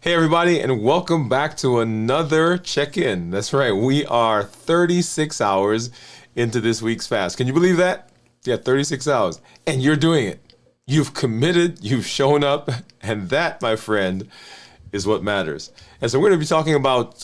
Hey everybody, and welcome back to another check-in. That's right, we are 36 hours into this week's fast. Can you believe that? Yeah, 36 hours. And you're doing it. You've committed, you've shown up, and that, my friend, is what matters. And so we're going to be talking about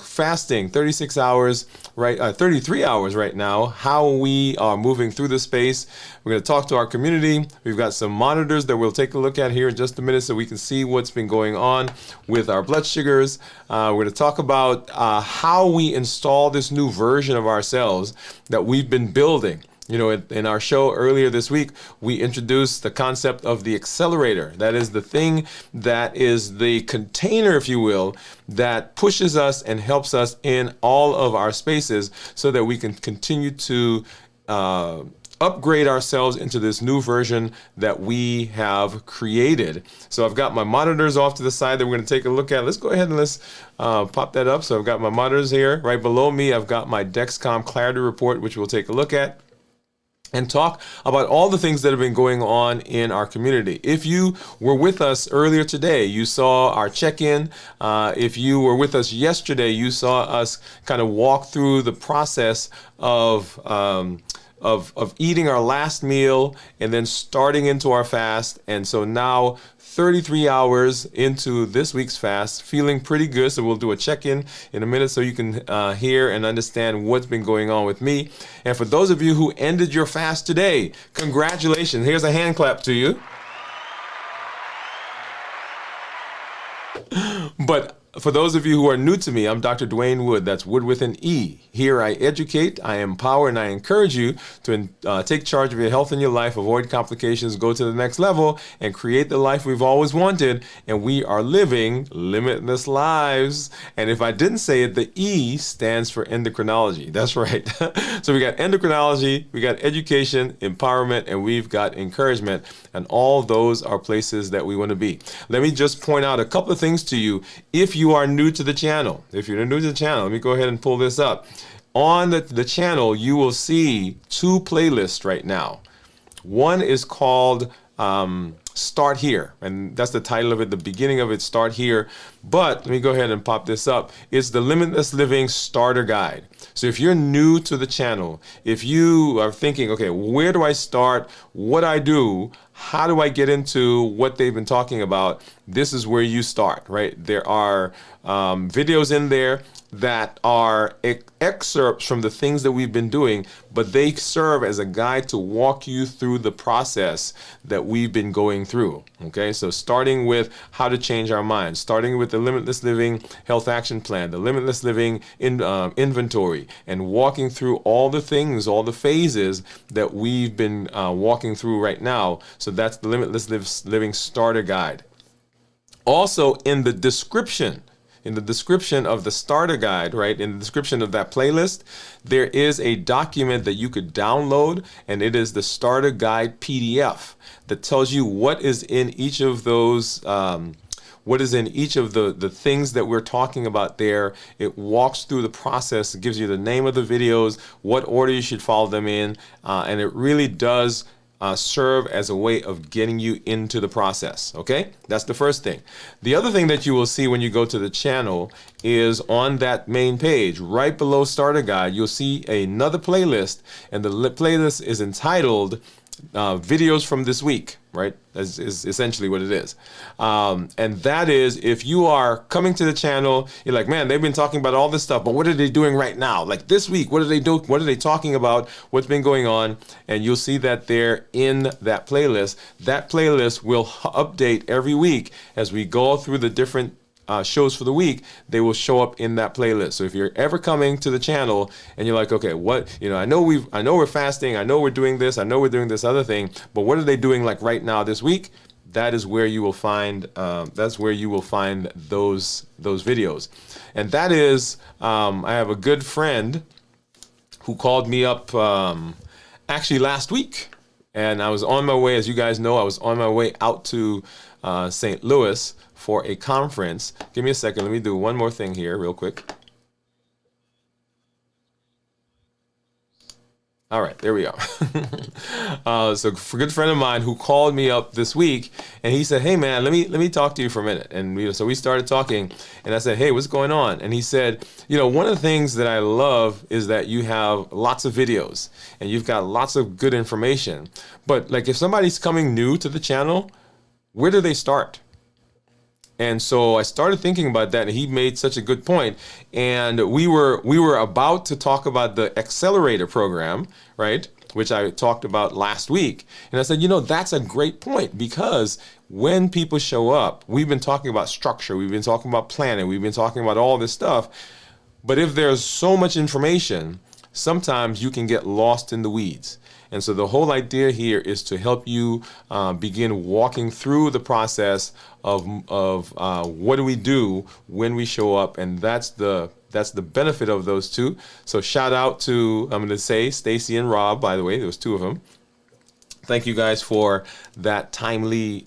fasting, 36 hours, right? 33 hours right now, how we are moving through the space. We're going to talk to our community. We've got some monitors that we'll take a look at here in just a minute so we can see what's been going on with our blood sugars. We're going to talk about how we install this new version of ourselves that we've been building. You know, in our show earlier this week, we introduced the concept of the accelerator. That is the thing that is the container, if you will, that pushes us and helps us in all of our spaces so that we can continue to upgrade ourselves into this new version that we have created. So I've got my monitors off to the side that we're going to take a look at. Let's go ahead and let's pop that up. So I've got my monitors here. Right below me, I've got my Dexcom Clarity Report, which we'll take a look at and talk about all the things that have been going on in our community. If you were with us earlier today, you saw our check-in. If you were with us yesterday, you saw us kind of walk through the process of eating our last meal and then starting into our fast. And so now 33 hours into this week's fast, feeling pretty good. So we'll do a check-in in a minute so you can hear and understand what's been going on with me. And for those of you who ended your fast today, congratulations. Here's a hand clap to you. But for those of you who are new to me, I'm Dr. Dwain Woode. That's Wood with an E. Here I educate, I empower, and I encourage you to take charge of your health and your life, avoid complications, go to the next level, and create the life we've always wanted. And we are living limitless lives. And if I didn't say it, the E stands for endocrinology. That's right. So we got endocrinology, we got education, empowerment, and we've got encouragement. And all those are places that we want to be. Let me just point out a couple of things to you. If you are new to the channel, let me go ahead and pull this up. On the channel, you will see two playlists right now. One is called Start Here, and that's the title of it, the beginning of it, Start Here. But let me go ahead and pop this up. It's the Limitless Living Starter Guide. So if you're new to the channel, if you are thinking, okay, where do I start? What I do? How do I get into what they've been talking about? This is where you start, right? There are videos in there that are excerpts from the things that we've been doing, but they serve as a guide to walk you through the process that we've been going through. Okay, so starting with how to change our minds, starting with the Limitless Living Health Action Plan, the Limitless Living Inventory, and walking through all the things, all the phases that we've been walking through right now. So that's the Limitless Living Starter Guide. Also in the description of the starter guide, right, in the description of that playlist, there is a document that you could download, and it is the starter guide PDF that tells you what is in each of those, the things that we're talking about there. It walks through the process, it gives you the name of the videos, what order you should follow them in, and it really does serve as a way of getting you into the process. Okay, that's the first thing. The other thing that you will see when you go to the channel is on that main page, right below Starter Guide, you'll see another playlist, and the playlist is entitled videos from this week, right? Is essentially what it is. And that is, if you are coming to the channel, you're like, man, they've been talking about all this stuff, but what are they doing right now? Like this week, what are they doing? What are they talking about? What's been going on? And you'll see that they're in that playlist. That playlist will update every week as we go through the different shows for the week. They will show up in that playlist. So if you're ever coming to the channel and you're like, okay, what, I know we're fasting, I know we're doing this, I know we're doing this other thing, but what are they doing like right now this week? That is where you will find those videos. And that is, I have a good friend who called me up actually last week, and I was on my way, as you guys know, I was on my way out to St. Louis for a conference. Give me a second. Let me do one more thing here real quick. All right, there we are. So a good friend of mine who called me up this week, and he said, "Hey man, let me talk to you for a minute." And so we started talking, and I said, "Hey, what's going on?" And he said, one of the things that I love is that you have lots of videos and you've got lots of good information. But like if somebody's coming new to the channel, where do they start? And so I started thinking about that, and he made such a good point. And we were about to talk about the accelerator program, right? Which I talked about last week. And I said, that's a great point, because when people show up, we've been talking about structure, we've been talking about planning, we've been talking about all this stuff. But if there's so much information, sometimes you can get lost in the weeds. And so the whole idea here is to help you begin walking through the process of what do we do when we show up, and that's the benefit of those two. So shout out to, I'm going to say, Stacy and Rob, by the way, there was two of them. Thank you guys for that timely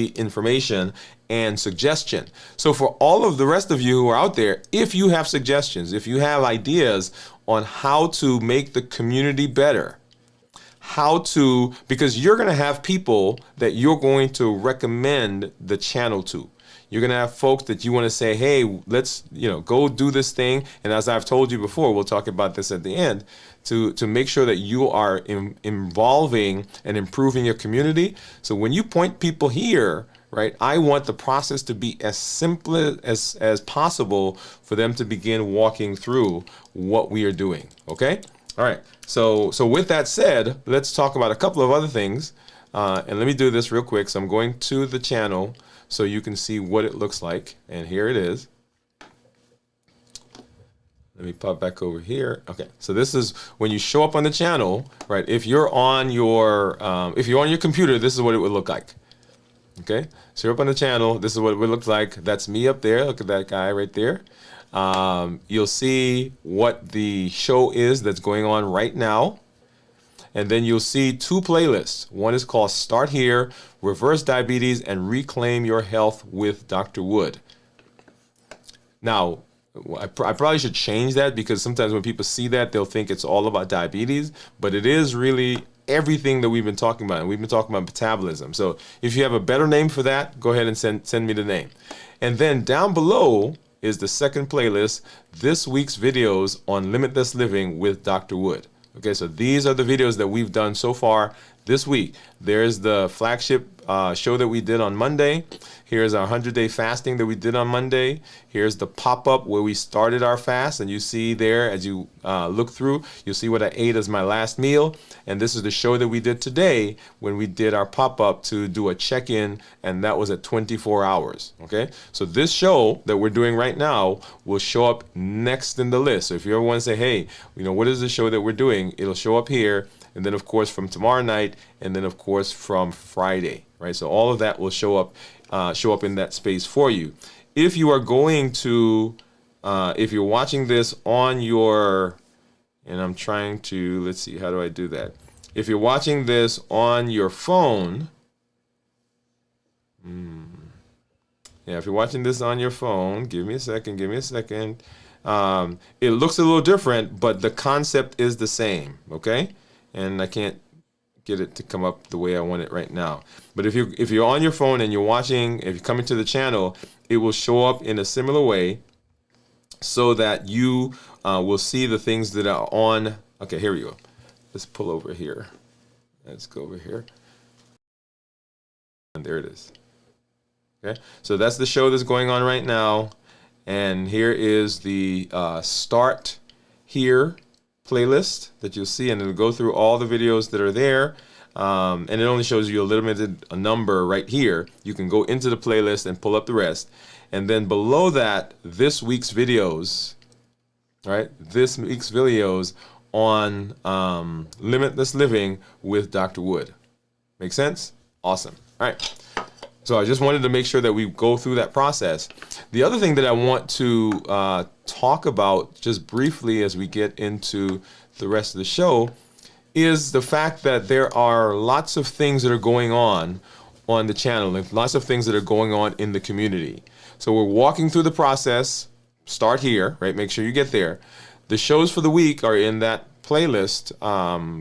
information and suggestion. So for all of the rest of you who are out there, if you have suggestions, if you have ideas on how to make the community better, because you're going to have people that you're going to recommend the channel to. You're going to have folks that you want to say, hey, let's, go do this thing. And as I've told you before, we'll talk about this at the end, to make sure that you are involving and improving your community. So when you point people here, right, I want the process to be as simple as possible for them to begin walking through what we are doing. Okay? All right. So with that said, let's talk about a couple of other things. And let me do this real quick. So I'm going to the channel so you can see what it looks like. And here it is. Let me pop back over here. Okay, so this is when you show up on the channel, right? If you're on your computer, this is what it would look like. Okay, so you're up on the channel. This is what it would look like. That's me up there. Look at that guy right there. You'll see what the show is that's going on right now. And then you'll see two playlists. One is called Start Here, Reverse Diabetes, and Reclaim Your Health with Dr. Woode. Now, I probably should change that, because sometimes when people see that, they'll think it's all about diabetes, but it is really everything that we've been talking about. And we've been talking about metabolism. So if you have a better name for that, go ahead and send me the name. And then down below is the second playlist, this week's videos on limitless living with Dr. Woode. Okay, so these are the videos that we've done so far this week. There's the flagship show that we did on Monday. Here's our 100-day fasting that we did on Monday. Here's the pop-up where we started our fast, and you see there, as you look through, you'll see what I ate as my last meal. And this is the show that we did today when we did our pop-up to do a check-in, and that was at 24 hours. Okay, so this show that we're doing right now will show up next in the list. So if you ever want to say, hey, what is the show that we're doing, it'll show up here. And then, of course, from tomorrow night, and then, of course, from Friday, right? So all of that will show up in that space for you. If you are going to, if you're watching this on your, and I'm trying to, let's see, how do I do that? If you're watching this on your phone, yeah, if you're watching this on your phone, give me a second. It looks a little different, but the concept is the same, okay? And I can't get it to come up the way I want it right now. But if you're on your phone and you're watching, if you're coming to the channel, it will show up in a similar way, so that you will see the things that are on. Okay, here we go. Let's pull over here. Let's go over here. And there it is. Okay, so that's the show that's going on right now. And here is the Start Here playlist that you'll see, and it'll go through all the videos that are there. And it only shows you a number right here. You can go into the playlist and pull up the rest. And then below that, this week's videos, right? This week's videos on limitless living with Dr. Woode. Make sense? Awesome. All right. So I just wanted to make sure that we go through that process. The other thing that I want to talk about just briefly as we get into the rest of the show is the fact that there are lots of things that are going on the channel, and lots of things that are going on in the community. So we're walking through the process. Start here, right? Make sure you get there. The shows for the week are in that playlist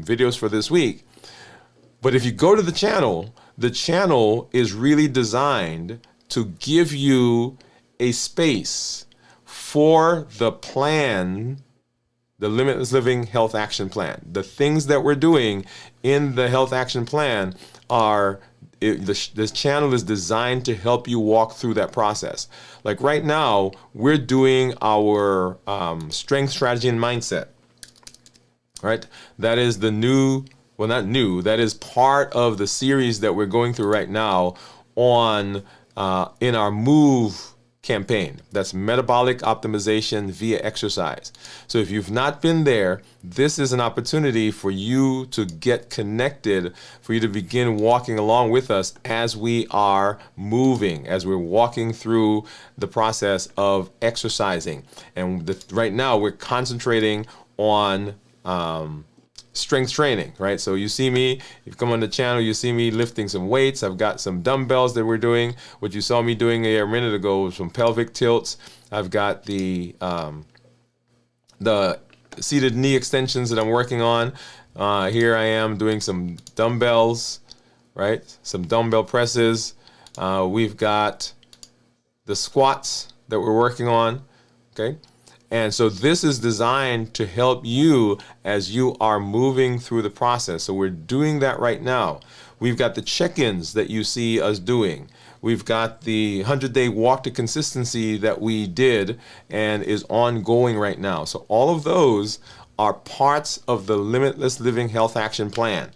videos for this week. But if you go to the channel is really designed to give you a space for the plan, the Limitless Living Health Action Plan. The things that we're doing in the Health Action Plan this channel is designed to help you walk through that process. Like right now, we're doing our strength, strategy, and mindset. Right? That is the new, well, not new, that is part of the series that we're going through right now on in our MOVE campaign. That's metabolic optimization via exercise. So if you've not been there, this is an opportunity for you to get connected, for you to begin walking along with us as we are moving, as we're walking through the process of exercising. And right now we're concentrating on strength training, right? So you see me, if you come on the channel, you see me lifting some weights. I've got some dumbbells that we're doing. What you saw me doing a minute ago was some pelvic tilts. I've got the seated knee extensions that I'm working on. Here I am doing some dumbbells, right? Some dumbbell presses. We've got the squats that we're working on, okay? And so this is designed to help you as you are moving through the process. So we're doing that right now. We've got the check-ins that you see us doing. We've got the 100-day walk to consistency that we did and is ongoing right now. So all of those are parts of the Limitless Living Health Action Plan.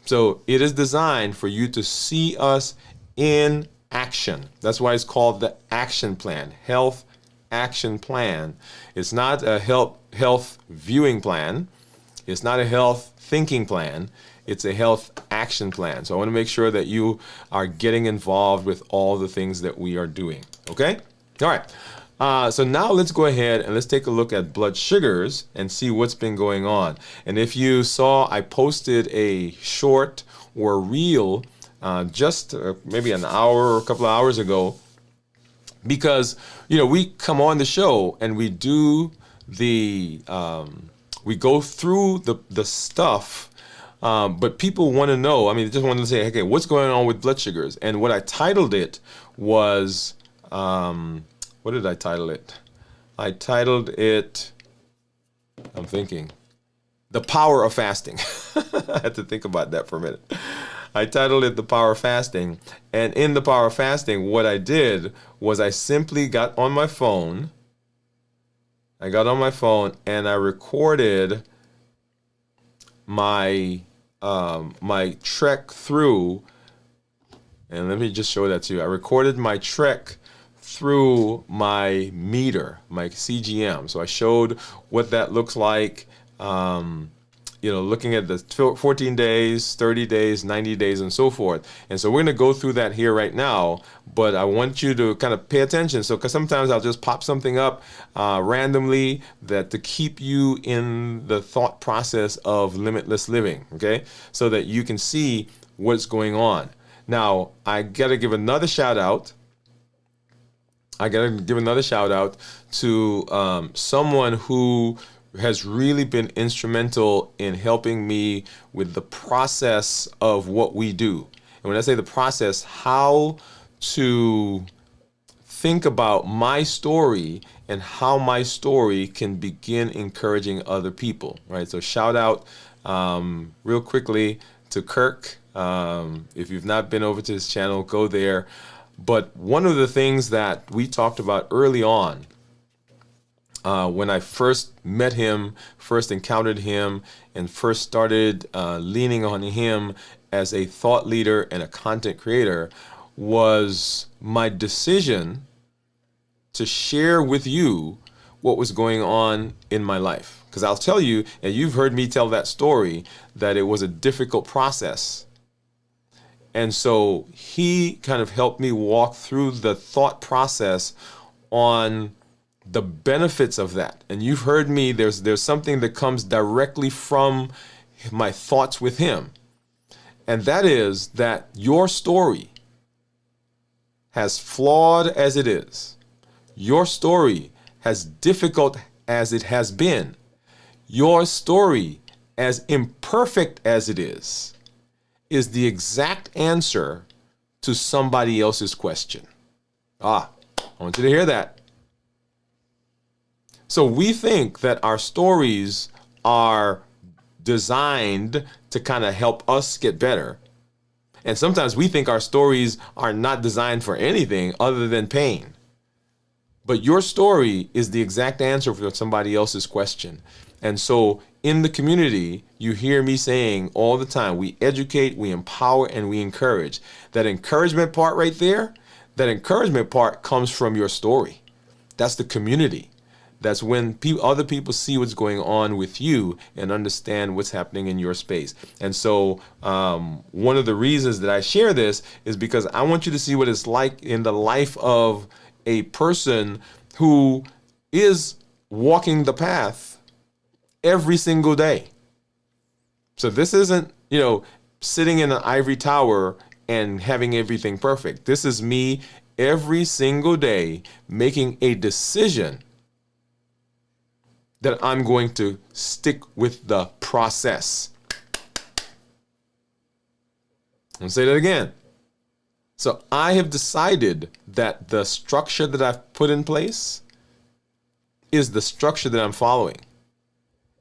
So it is designed for you to see us in action. That's why it's called the Action Plan, Health Action Plan. It's not a health viewing plan. It's not a health thinking plan. It's a health action plan. So I want to make sure that you are getting involved with all the things that we are doing. Okay? All right. So now let's go ahead and let's take a look at blood sugars and see what's been going on. And if you saw, I posted a short or reel just maybe an hour or a couple of hours ago, because we come on the show and we do we go through the stuff, but people want to know. I mean, they just want to say, okay, what's going on with blood sugars? And what I titled it was, what did I title it? I titled it, I'm thinking, The Power of Fasting. I had to think about that for a minute. I titled it The Power of Fasting. And in The Power of Fasting, what I did was I simply got on my phone. And I recorded my my trek through, and let me just show that to you. I recorded my trek through my meter, my CGM. So I showed what that looks like. Looking at the 14 days, 30 days, 90 days, and so forth. And so we're going to go through that here right now, but I want you to kind of pay attention. So, because sometimes I'll just pop something up randomly to keep you in the thought process of limitless living, okay? So that you can see what's going on. Now, I got to give another shout out. To someone who has really been instrumental in helping me with the process of what we do. And when I say the process, how to think about my story and how my story can begin encouraging other people, right? So shout out real quickly to Kirk. If you've not been over to his channel, go there. But one of the things that we talked about early on, when I first met him, first encountered him, and first started leaning on him as a thought leader and a content creator, was my decision to share with you what was going on in my life. Because I'll tell you, and you've heard me tell that story, that it was a difficult process. And so he kind of helped me walk through the thought process on the benefits of that. And you've heard me, there's something that comes directly from my thoughts with him. And that is that your story, as flawed as it is, your story, as difficult as it has been, your story as imperfect as it is the exact answer to somebody else's question. I want you to hear that. So we think that our stories are designed to kind of help us get better. And sometimes we think our stories are not designed for anything other than pain. But your story is the exact answer for somebody else's question. And so in the community, you hear me saying all the time, we educate, we empower, and we encourage. That encouragement part right there, that encouragement part comes from your story. That's the community. That's when other people see what's going on with you and understand what's happening in your space. And so one of the reasons that I share this is because I want you to see what it's like in the life of a person who is walking the path every single day. So this isn't, sitting in an ivory tower and having everything perfect. This is me every single day making a decision that I'm going to stick with the process. I'll say that again. So I have decided that the structure that I've put in place is the structure that I'm following.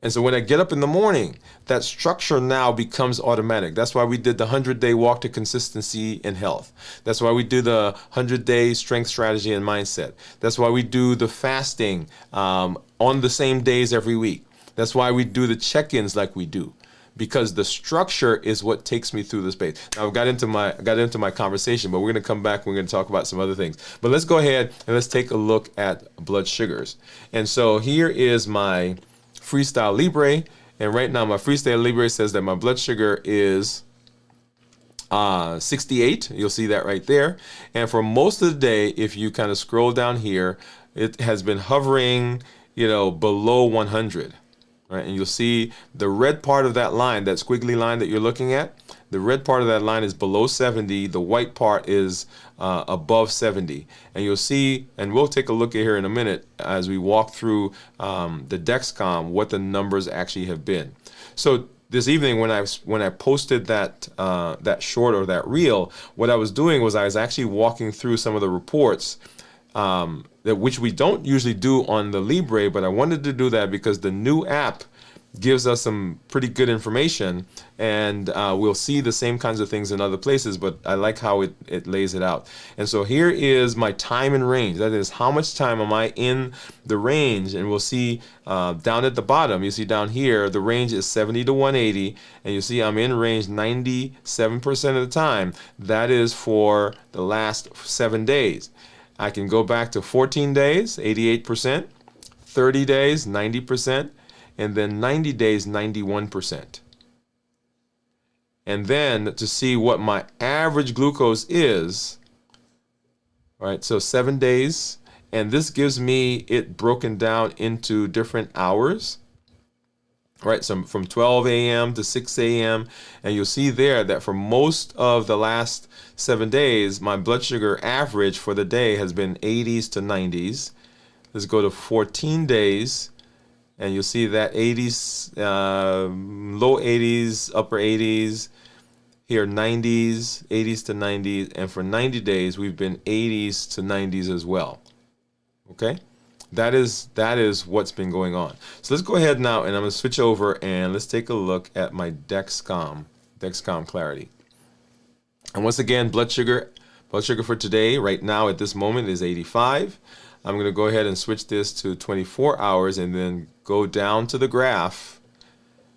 And so when I get up in the morning, that structure now becomes automatic. That's why we did the 100-day walk to consistency in health. That's why we do the 100-day strength strategy and mindset. That's why we do the fasting on the same days every week. That's why we do the check-ins like we do, because the structure is what takes me through the space. Now, I got into my conversation, but we're going to come back. We're going to talk about some other things. But let's go ahead and let's take a look at blood sugars. And so here is my Freestyle Libre, and right now my Freestyle Libre says that my blood sugar is 68. You'll see that right there. And for most of the day, if you kind of scroll down here, it has been hovering, below 100. Right? And you'll see the red part of that line, that squiggly line that you're looking at, the red part of that line is below 70. The white part is above 70. And you'll see, and we'll take a look at here in a minute as we walk through the Dexcom, what the numbers actually have been. So this evening when I posted that short or that reel, what I was doing was I was actually walking through some of the reports which we don't usually do on the Libre, but I wanted to do that because the new app gives us some pretty good information, and we'll see the same kinds of things in other places, but I like how it lays it out. And so here is my time in range. That is, how much time am I in the range? And we'll see down at the bottom, you see down here, the range is 70 to 180, and you see I'm in range 97% of the time. That is for the last 7 days. I can go back to 14 days, 88%, 30 days, 90%, and then 90 days, 91%. And then to see what my average glucose is, right? So 7 days, and this gives me it broken down into different hours, right? So from 12 a.m. to 6 a.m. And you'll see there that for most of the last 7 days, my blood sugar average for the day has been 80s to 90s. Let's go to 14 days. And you'll see that 80s, low 80s, upper 80s, here 90s, 80s to 90s, and for 90 days, we've been 80s to 90s as well. Okay? That is what's been going on. So let's go ahead now, and I'm going to switch over, and let's take a look at my Dexcom Clarity. And once again, blood sugar for today, right now at this moment, is 85. I'm going to go ahead and switch this to 24 hours and then go down to the graph.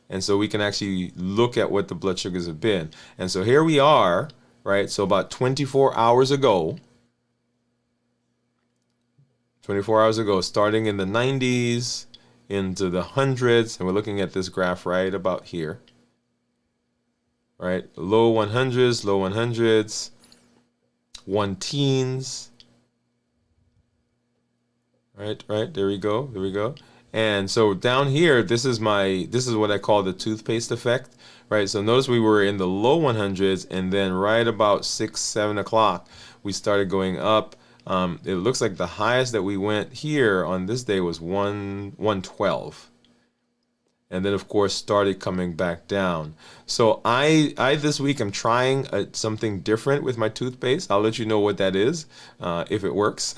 And so we can actually look at what the blood sugars have been. And so here we are, right? So about 24 hours ago, starting in the 90s into the hundreds, and we're looking at this graph right about here, right? Low 100s, one teens. Right, there we go. And so down here, this is what I call the toothpaste effect, right? So notice we were in the low 100s, and then right about 6-7 o'clock, we started going up. It looks like the highest that we went here on this day was 112. and then of course started coming back down. So I this week I'm trying something different with my toothpaste. I'll let you know what that is if it works.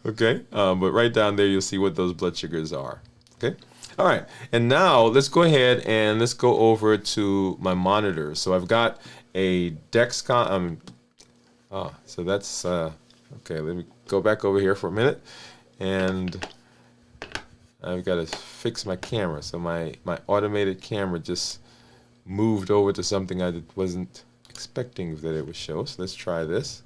Okay, but right down there you'll see what those blood sugars are. Okay, all right, and now let's go ahead and let's go over to my monitor. So I've got a Dexcom. So that's okay. Let me go back over here for a minute, and I've got to fix my camera. So my automated camera just moved over to something I wasn't expecting that it would show. So let's try this.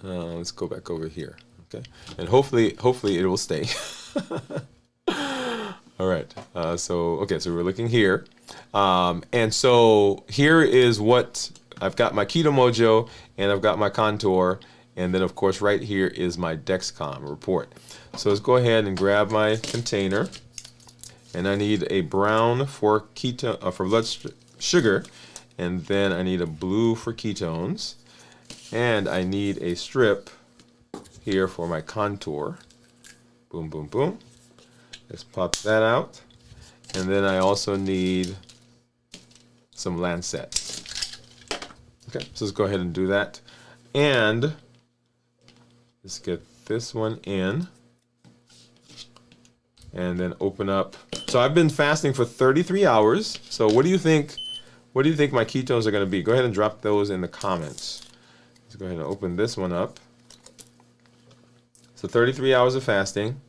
Let's go back over here, okay? And hopefully it will stay. All right. So we're looking here, and so here is what I've got: my Keto Mojo, and I've got my Contour, and then of course right here is my Dexcom report. So let's go ahead and grab my container, and I need a brown for for blood sugar, and then I need a blue for ketones. And I need a strip here for my Contour. Boom, boom, boom. Let's pop that out. And then I also need some Lancet. Okay, so let's go ahead and do that. And let's get this one in. And then open up. So I've been fasting for 33 hours. So what do you think? What do you think my ketones are going to be? Go ahead and drop those in the comments. Let's go ahead and open this one up. So 33 hours of fasting.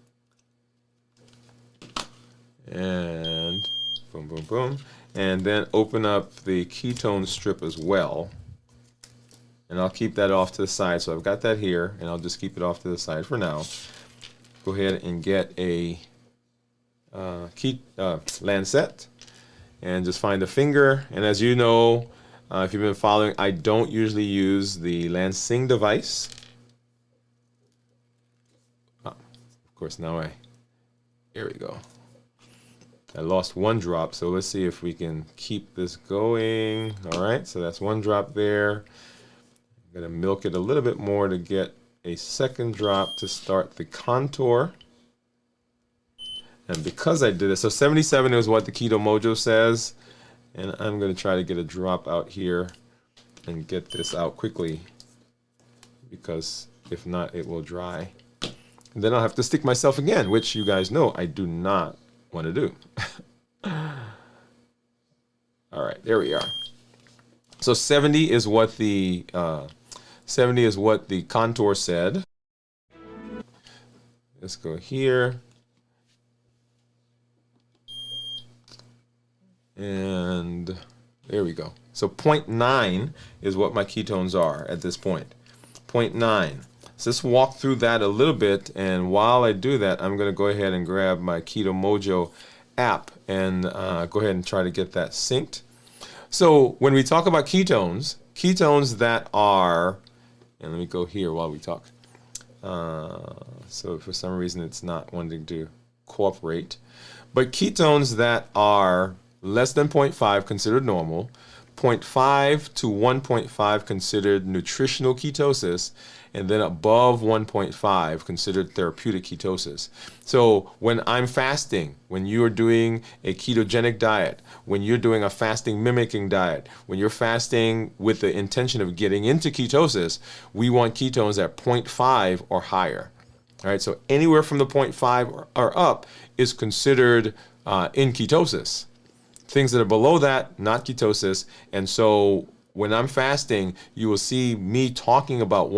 And boom, boom, boom. And then open up the ketone strip as well. And I'll keep that off to the side. So I've got that here, and I'll just keep it off to the side for now. Go ahead and get a Lancet. And just find a finger. And as you know, if you've been following, I don't usually use the Lancing device. Of course, now here we go. I lost one drop, so let's see if we can keep this going. All right, so that's one drop there. I'm gonna milk it a little bit more to get a second drop to start the Contour. And because I did it, so 77 is what the Keto Mojo says. And I'm going to try to get a drop out here and get this out quickly, because if not, it will dry. And then I'll have to stick myself again, which you guys know I do not want to do. All right, there we are. So 70 is what the Contour said. Let's go here. And there we go. So 0.9 is what my ketones are at this point. 0.9. So let's walk through that a little bit. And while I do that, I'm going to go ahead and grab my Keto Mojo app and go ahead and try to get that synced. So when we talk about ketones that are, and let me go here while we talk. So for some reason it's not wanting to cooperate. But ketones that are less than 0.5 considered normal, 0.5 to 1.5 considered nutritional ketosis, and then above 1.5 considered therapeutic ketosis. So when I'm fasting, when you're doing a ketogenic diet, when you're doing a fasting mimicking diet, when you're fasting with the intention of getting into ketosis, we want ketones at 0.5 or higher. All right, so anywhere from the 0.5 or up is considered in ketosis. Things that are below that, not ketosis. And so when I'm fasting, you will see me talking about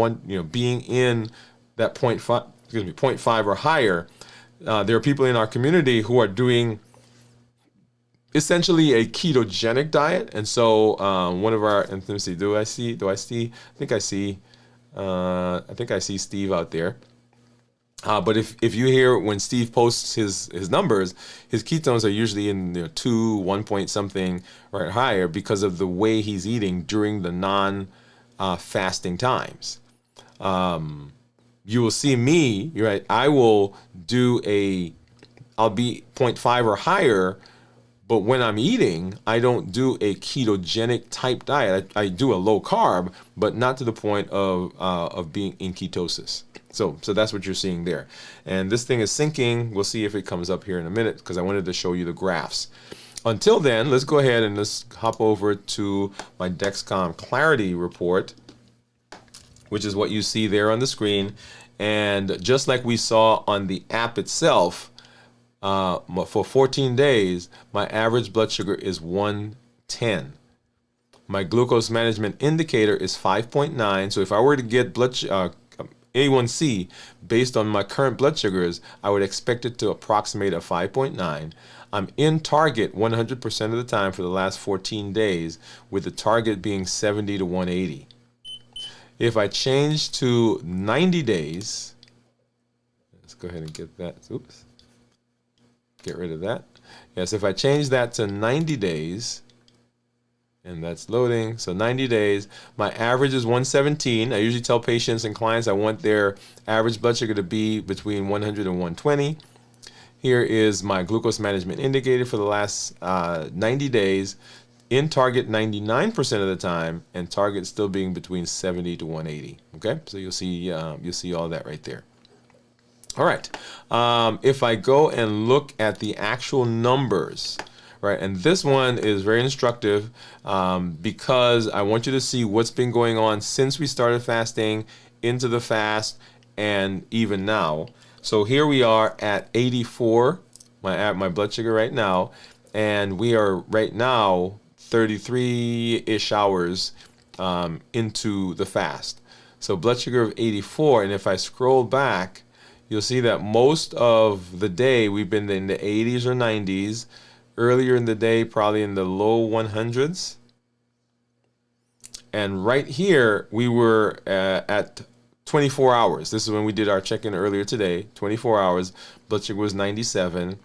being in that 0.5 or higher. There are people in our community who are doing essentially a ketogenic diet. And so one of our, and let me see, I think I see Steve out there. But if you hear when Steve posts his numbers, his ketones are usually in 2, 1 point something or higher because of the way he's eating during the non-fasting times. You will see me, right? I'll be 0.5 or higher, But when I'm eating, I don't do a ketogenic type diet. I do a low carb, but not to the point of being in ketosis. So that's what you're seeing there. And this thing is syncing. We'll see if it comes up here in a minute because I wanted to show you the graphs. Until then, let's go ahead and let's hop over to my Dexcom Clarity report, which is what you see there on the screen. And just like we saw on the app itself, for 14 days, my average blood sugar is 110. My glucose management indicator is 5.9. So if I were to get A1C based on my current blood sugars, I would expect it to approximate a 5.9. I'm in target 100% of the time for the last 14 days, with the target being 70 to 180. If I change to 90 days, let's go ahead and get that. Oops. Get rid of that. Yes, if I change that to 90 days, and that's loading, so 90 days, my average is 117. I usually tell patients and clients I want their average blood sugar to be between 100 and 120. Here is my glucose management indicator for the last 90 days, in target 99% of the time, and target still being between 70 to 180. Okay, so you'll see all that right there. All right, if I go and look at the actual numbers, right, and this one is very instructive because I want you to see what's been going on since we started fasting, into the fast, and even now. So here we are at 84, my blood sugar right now, and we are right now 33-ish hours into the fast. So blood sugar of 84, and if I scroll back, you'll see that most of the day we've been in the 80s or 90s. Earlier in the day, probably in the low 100s. And right here, we were at 24 hours. This is when we did our check-in earlier today. 24 hours, blood sugar was 97.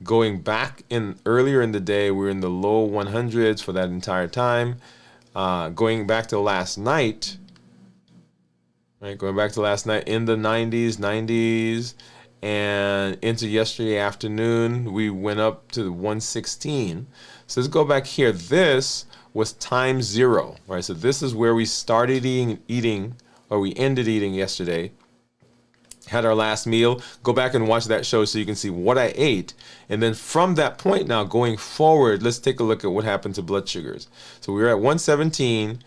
Going back in earlier in the day, we were in the low 100s for that entire time. Going back to last night, right? Going back to last night in the 90s, and into yesterday afternoon, we went up to 116. So let's go back here. This was time 0, right? So this is where we started eating, or we ended eating yesterday. Had our last meal. Go back and watch that show so you can see what I ate. And then from that point now, going forward, let's take a look at what happened to blood sugars. So we were at 117,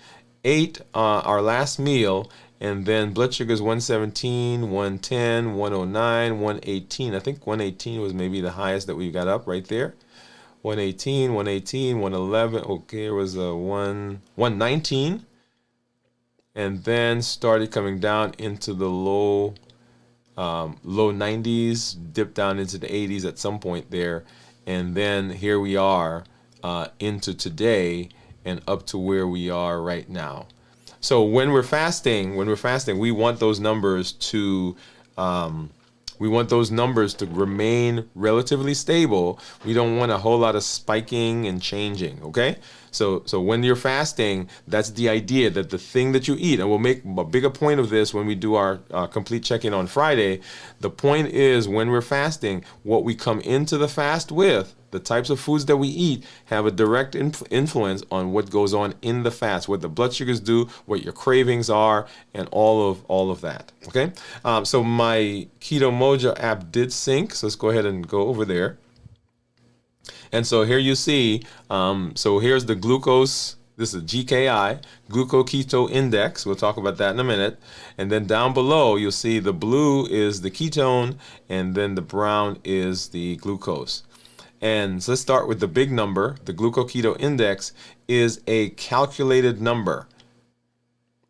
ate our last meal, and then blood sugar is 117, 110, 109, 118. I think 118 was maybe the highest that we got up right there. 118, 118, 111. Okay, it was 119. And then started coming down into the low 90s, dipped down into the 80s at some point there. And then here we are into today and up to where we are right now. So when we're fasting, we want those numbers to remain relatively stable. We don't want a whole lot of spiking and changing, okay? So when you're fasting, that's the idea, that the thing that you eat, and we'll make a bigger point of this when we do our complete check-in on Friday. The point is, when we're fasting, what we come into the fast with, the types of foods that we eat, have a direct influence on what goes on in the fast, what the blood sugars do, what your cravings are, and all of that. Okay. So my Keto Mojo app did sync. So let's go ahead and go over there. And so here you see. So here's the glucose. This is GKI, glucoketo index. We'll talk about that in a minute. And then down below, you'll see the blue is the ketone, and then the brown is the glucose. And so let's start with the big number. The glucoketo index is a calculated number.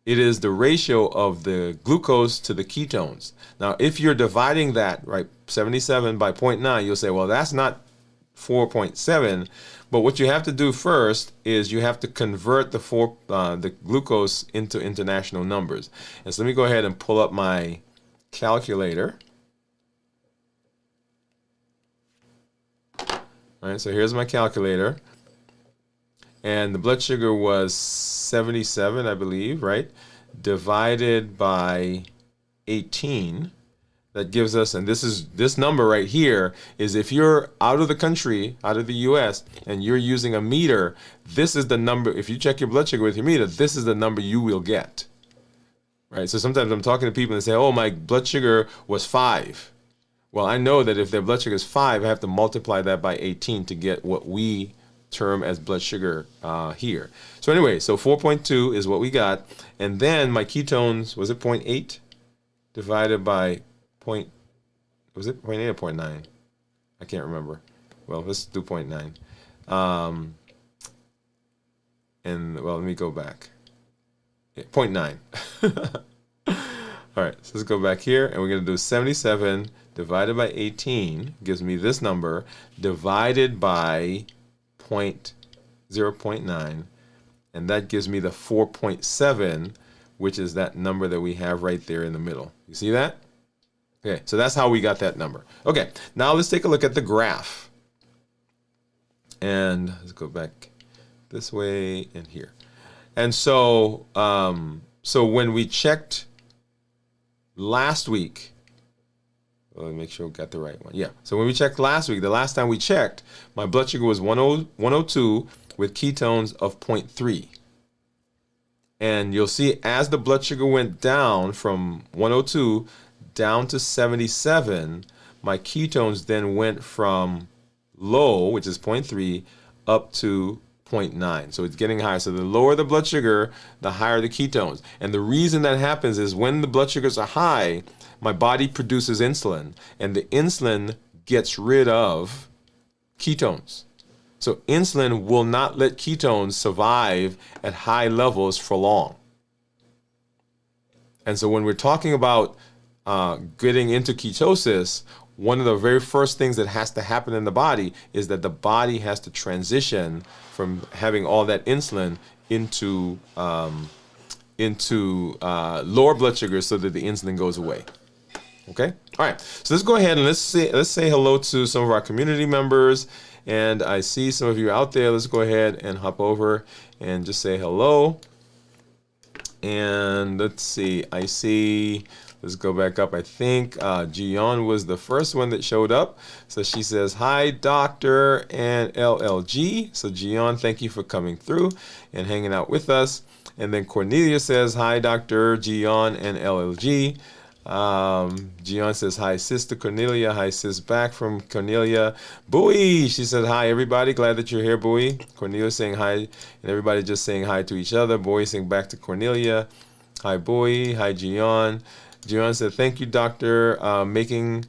It is the ratio of the glucose to the ketones. Now, if you're dividing that, right, 77 by 0.9, you'll say, well, that's not 4.7. But what you have to do first is you have to convert the glucose into international numbers. And so let me go ahead and pull up my calculator. All right, so here's my calculator, and the blood sugar was 77, I believe, right? Divided by 18. that gives us, and this number right here is if you're out of the country, out of the US, and you're using a meter, this is the number. If you check your blood sugar with your meter, this is the number you will get. Right? So sometimes I'm talking to people and they say, oh, my blood sugar was 5. Well, I know that if their blood sugar is 5, I have to multiply that by 18 to get what we term as blood sugar here. So anyway, so 4.2 is what we got. And then my ketones, was it 0.8 divided by was it 0.8 or 0.9? I can't remember. Well, let's do 0.9. And well, let me go back. Yeah, 0.9. All right, so let's go back here, and we're going to do 77 divided by 18 gives me this number divided by 0.9, and that gives me the 4.7, which is that number that we have right there in the middle. You see that? Okay, so that's how we got that number. Okay, now let's take a look at the graph. And let's go back this way and here. And so, so when we checked last week, let me make sure we got the right one. Yeah, so when we checked last week, the last time we checked, my blood sugar was 102 with ketones of 0.3. And you'll see as the blood sugar went down from 102 down to 77, my ketones then went from low, which is 0.3, up to 0.9. So it's getting higher. So the lower the blood sugar, the higher the ketones. And the reason that happens is when the blood sugars are high, my body produces insulin, and the insulin gets rid of ketones. So insulin will not let ketones survive at high levels for long. And so when we're talking about getting into ketosis, one of the very first things that has to happen in the body is that the body has to transition from having all that insulin into lower blood sugar so that the insulin goes away. Okay? All right. So let's go ahead and let's say hello to some of our community members. And I see some of you out there. Let's go ahead and hop over and just say hello. And let's see. I see. Let's go back up. I think Gian was the first one that showed up. So she says, hi, Doctor and LLG. So Gian, thank you for coming through and hanging out with us. And then Cornelia says, hi, Dr. Gian and LLG. Gian says, hi, Sister Cornelia. Hi, sis, back from Cornelia. Bowie, she said, hi, everybody. Glad that you're here, Bowie. Cornelia saying hi, and everybody just saying hi to each other. Bowie saying back to Cornelia. Hi, Bowie. Hi, Gian. Gian said, thank you, Doctor, making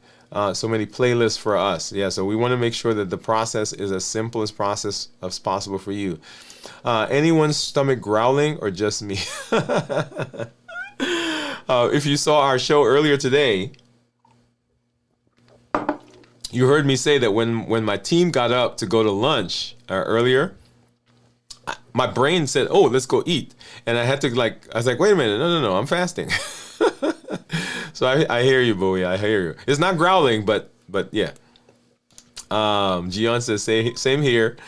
so many playlists for us. Yeah, so we want to make sure that the process is as simple as possible for you. Anyone's stomach growling or just me? If you saw our show earlier today, you heard me say that when my team got up to go to lunch earlier, my brain said, oh, let's go eat. And I had to I was like, wait a minute, no, I'm fasting. So I hear you, Bowie. I hear you. It's not growling, but yeah. Gian says, same here.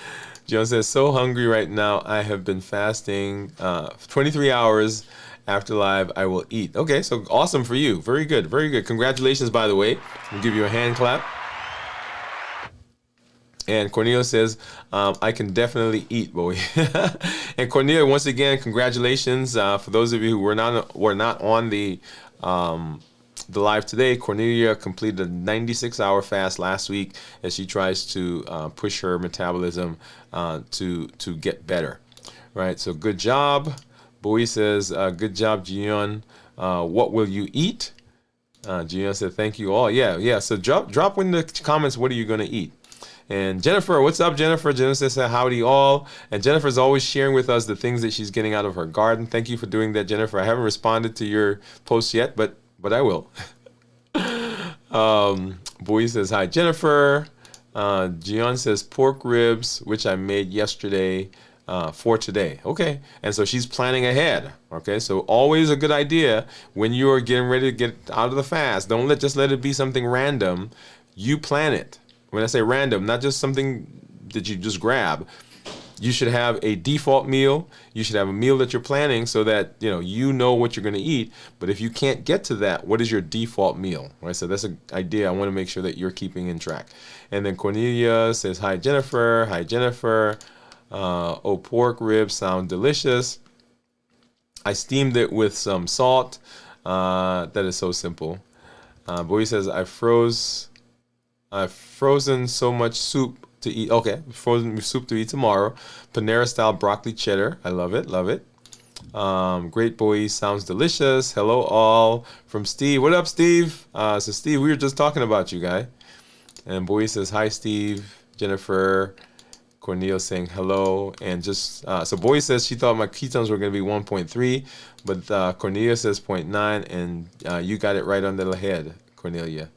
Gian says, so hungry right now. I have been fasting 23 hours. After live, I will eat. Okay, so awesome for you. Very good, very good. Congratulations, by the way. We'll give you a hand clap. And Cornelia says, I can definitely eat, Bowie. And Cornelia, once again, congratulations. For those of you who were not on the live today, Cornelia completed a 96-hour fast last week as she tries to push her metabolism to get better. Right, so good job. Bowie says, good job, Gian. What will you eat? Gian said, thank you all. Yeah. So drop in the comments, what are you going to eat? And Jennifer, what's up, Jennifer? Jennifer said, howdy all. And Jennifer's always sharing with us the things that she's getting out of her garden. Thank you for doing that, Jennifer. I haven't responded to your post yet, but I will. Bowie says, hi, Jennifer. Gian says, pork ribs, which I made yesterday. For today. Okay. And so she's planning ahead. Okay. So always a good idea when you are getting ready to get out of the fast. Don't just let it be something random. You plan it. When I say random, not just something that you just grab. You should have a default meal. You should have a meal that you're planning so that you know what you're going to eat. But if you can't get to that, what is your default meal? Right. So that's an idea I want to make sure that you're keeping in track. And then Cornelia says, "Hi Jennifer. Hi Jennifer. Oh, pork ribs sound delicious. I steamed it with some salt. That is so simple." Boy says, I've frozen so much soup to eat. Okay, frozen soup to eat tomorrow. Panera style broccoli cheddar. I love it, love it. Great boy, sounds delicious. Hello all from Steve. What up, Steve? So Steve, we were just talking about you, guy. And boy says, hi, Steve. Jennifer. Cornelia saying hello. And just, so boy says she thought my ketones were going to be 1.3, but Cornelia says 0.9, and you got it right under the head, Cornelia.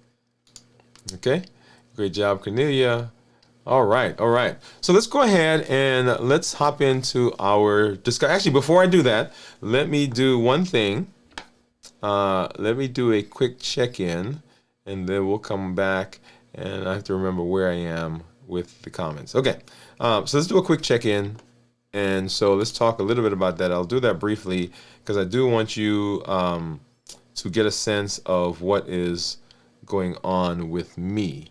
Okay, great job, Cornelia. All right, all right. So let's go ahead and let's hop into our discussion. Actually, before I do that, let me do one thing. Let me do a quick check-in, and then we'll come back, and I have to remember where I am with the comments. Okay, so let's do a quick check-in, and so let's talk a little bit about that. I'll do that briefly because I do want you to get a sense of what is going on with me.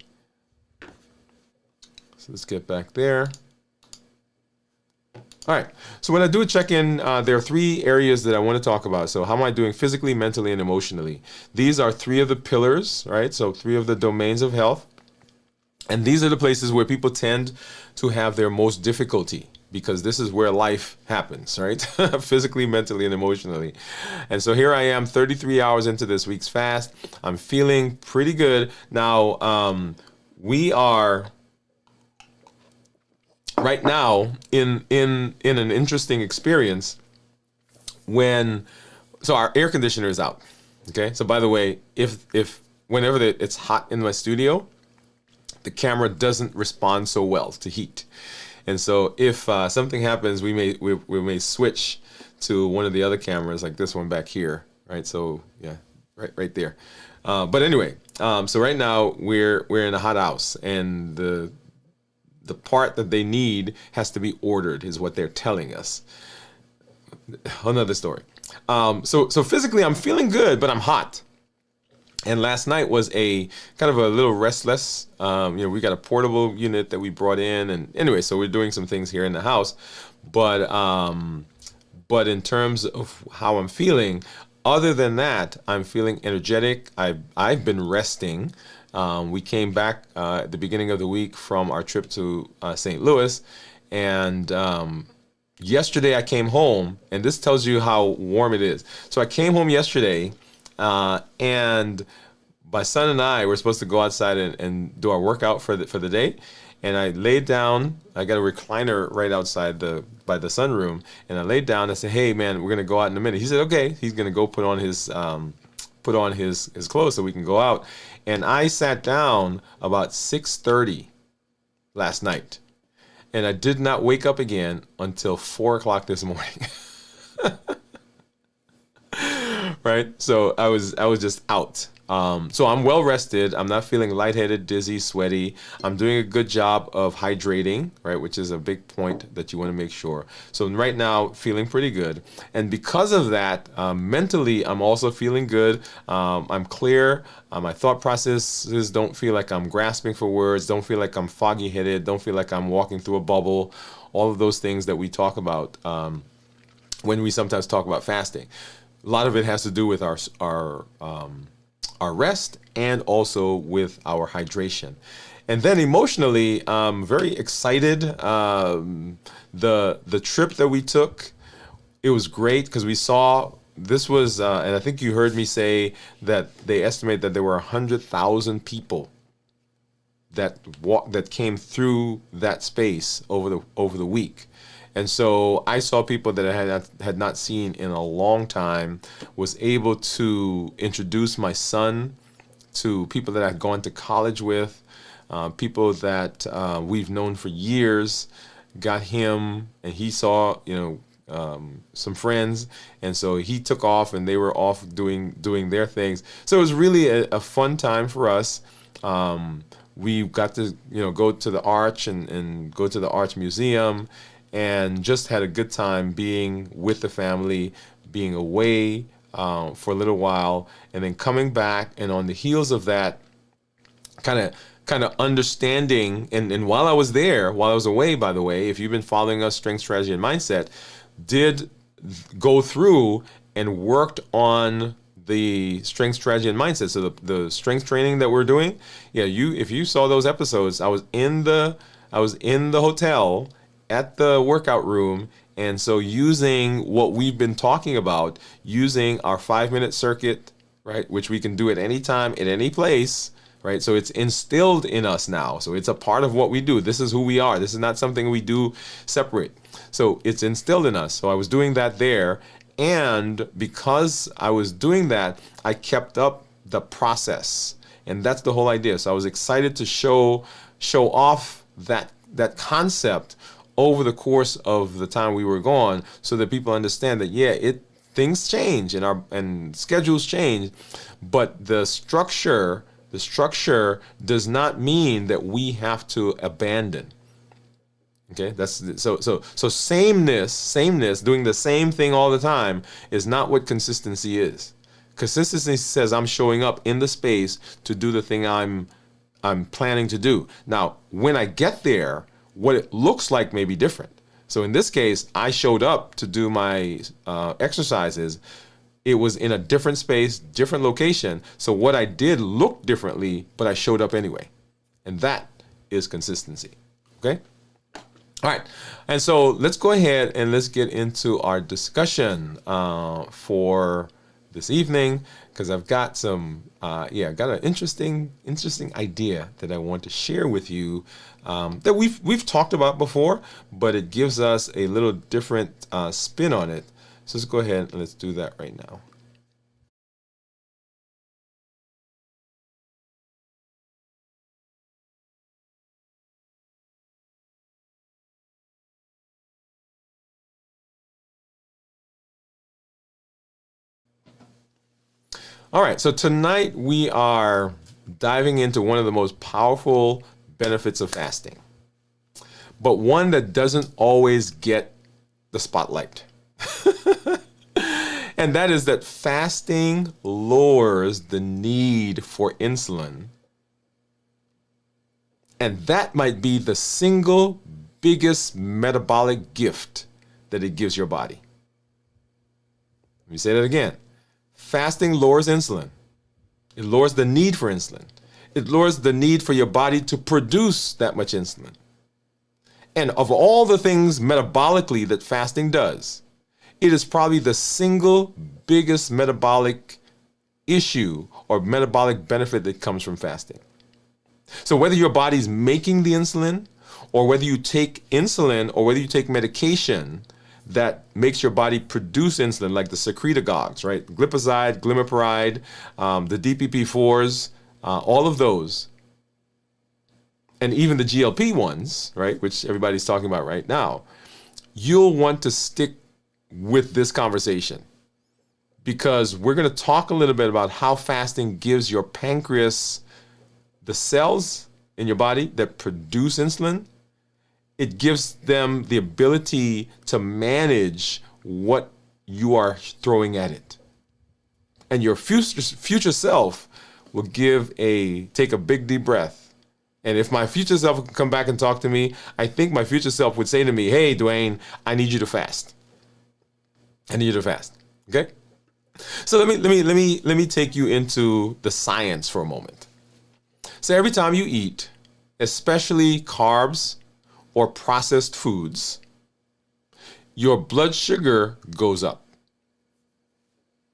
So let's get back there. All right, so when I do a check-in, there are 3 areas that I want to talk about. So how am I doing physically, mentally, and emotionally? These are 3 of the pillars, right? So 3 of the domains of health. And these are the places where people tend to have their most difficulty, because this is where life happens, right? Physically, mentally, and emotionally. And so here I am 33 hours into this week's fast. I'm feeling pretty good. Now, we are right now in an interesting experience so our air conditioner is out. Okay. So by the way, if whenever it's hot in my studio, the camera doesn't respond so well to heat. And so if something happens, we may switch to one of the other cameras, like this one back here, right? So yeah, right there. But anyway, so right now we're in a hot house, and the part that they need has to be ordered, is what they're telling us. Another story. So physically I'm feeling good, but I'm hot. And last night was a kind of a little restless. We got a portable unit that we brought in, and anyway, so we're doing some things here in the house. But in terms of how I'm feeling, other than that, I'm feeling energetic. I've been resting. We came back at the beginning of the week from our trip to St. Louis, and yesterday I came home, and this tells you how warm it is. So I came home yesterday. And my son and I were supposed to go outside and do our workout for the day. And I laid down. I got a recliner right outside by the sunroom. And I laid down. I said, "Hey, man, we're gonna go out in a minute." He said, "Okay." He's gonna go put on his clothes so we can go out. And I sat down about 6:30 last night, and I did not wake up again until 4 o'clock this morning. Right, so I was just out. So I'm well rested. I'm not feeling lightheaded, dizzy, sweaty. I'm doing a good job of hydrating, right, which is a big point that you want to make sure. So right now, feeling pretty good. And because of that, mentally, I'm also feeling good. I'm clear. My thought processes don't feel like I'm grasping for words. Don't feel like I'm foggy-headed. Don't feel like I'm walking through a bubble. All of those things that we talk about when we sometimes talk about fasting. A lot of it has to do with our rest and also with our hydration. And then emotionally, I'm very excited. The trip that we took, it was great because we saw, this was, and I think you heard me say that they estimate that there were 100,000 people that came through that space over the week. And so I saw people that I had not seen in a long time, was able to introduce my son to people that I'd gone to college with, people that we've known for years, got him, and he saw, some friends. And so he took off, and they were off doing their things. So it was really a fun time for us. We got to, go to the Arch and go to the Arch Museum. and just had a good time being with the family, being away for a little while, and then coming back. And on the heels of that, kind of understanding, and while I was there, while I was away, by the way, if you've been following us, Strength, Strategy, and Mindset, did go through and worked on the strength, strategy, and mindset. So the strength training that we're doing, if you saw those episodes, I was in the hotel at the workout room. And so using what we've been talking about, using our 5-minute circuit, right, which we can do at any time, at any place, right? So it's instilled in us now. So it's a part of what we do. This is who we are. This is not something we do separate. So it's instilled in us. So I was doing that there. And because I was doing that, I kept up the process. And that's the whole idea. So I was excited to show off that concept over the course of the time we were gone, so that people understand that things change and schedules change, but the structure does not mean that we have to abandon. Okay, that's so sameness, doing the same thing all the time is not what consistency is. Consistency says I'm showing up in the space to do the thing I'm planning to do. Now, when I get there, what it looks like may be different. So in this case, I showed up to do my exercises. It was in a different space, different location. So what I did looked differently, but I showed up anyway. And that is consistency. Okay? All right, and so let's go ahead and let's get into our discussion for this evening, because I've got got an interesting idea that I want to share with you that we've talked about before, but it gives us a little different spin on it. So let's go ahead and let's do that right now. All right, so tonight we are diving into one of the most powerful benefits of fasting, but one that doesn't always get the spotlight. And that is that fasting lowers the need for insulin. And that might be the single biggest metabolic gift that it gives your body. Let me say that again. Fasting lowers insulin. It lowers the need for insulin. It lowers the need for your body to produce that much insulin. And of all the things metabolically that fasting does, it is probably the single biggest metabolic issue or metabolic benefit that comes from fasting. So whether your body's making the insulin, or whether you take insulin, or whether you take medication that makes your body produce insulin, like the secretagogues, right? Glipizide, glimepiride, the DPP-4s, all of those, and even the GLP ones, right, which everybody's talking about right now, you'll want to stick with this conversation, because we're going to talk a little bit about how fasting gives your pancreas, the cells in your body that produce insulin, it gives them the ability to manage what you are throwing at it. And your future self will take a big deep breath. And if my future self would come back and talk to me, I think my future self would say to me, "Hey, Dwayne, I need you to fast. I need you to fast." Okay? So let me take you into the science for a moment. So every time you eat, especially carbs or processed foods, your blood sugar goes up.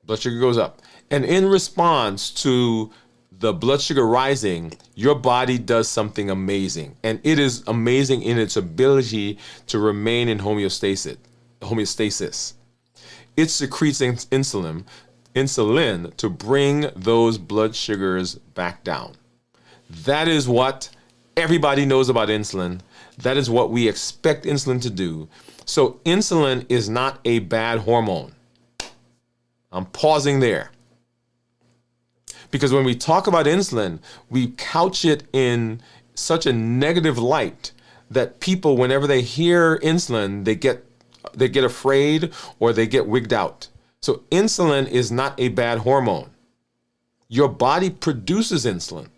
Blood sugar goes up. And in response to the blood sugar rising, your body does something amazing. And it is amazing in its ability to remain in homeostasis. It secretes insulin to bring those blood sugars back down. That is what everybody knows about insulin. That is what we expect insulin to do. So insulin is not a bad hormone. I'm pausing there. Because when we talk about insulin, we couch it in such a negative light that people, whenever they hear insulin, they get afraid or they get wigged out. So insulin is not a bad hormone. Your body produces insulin.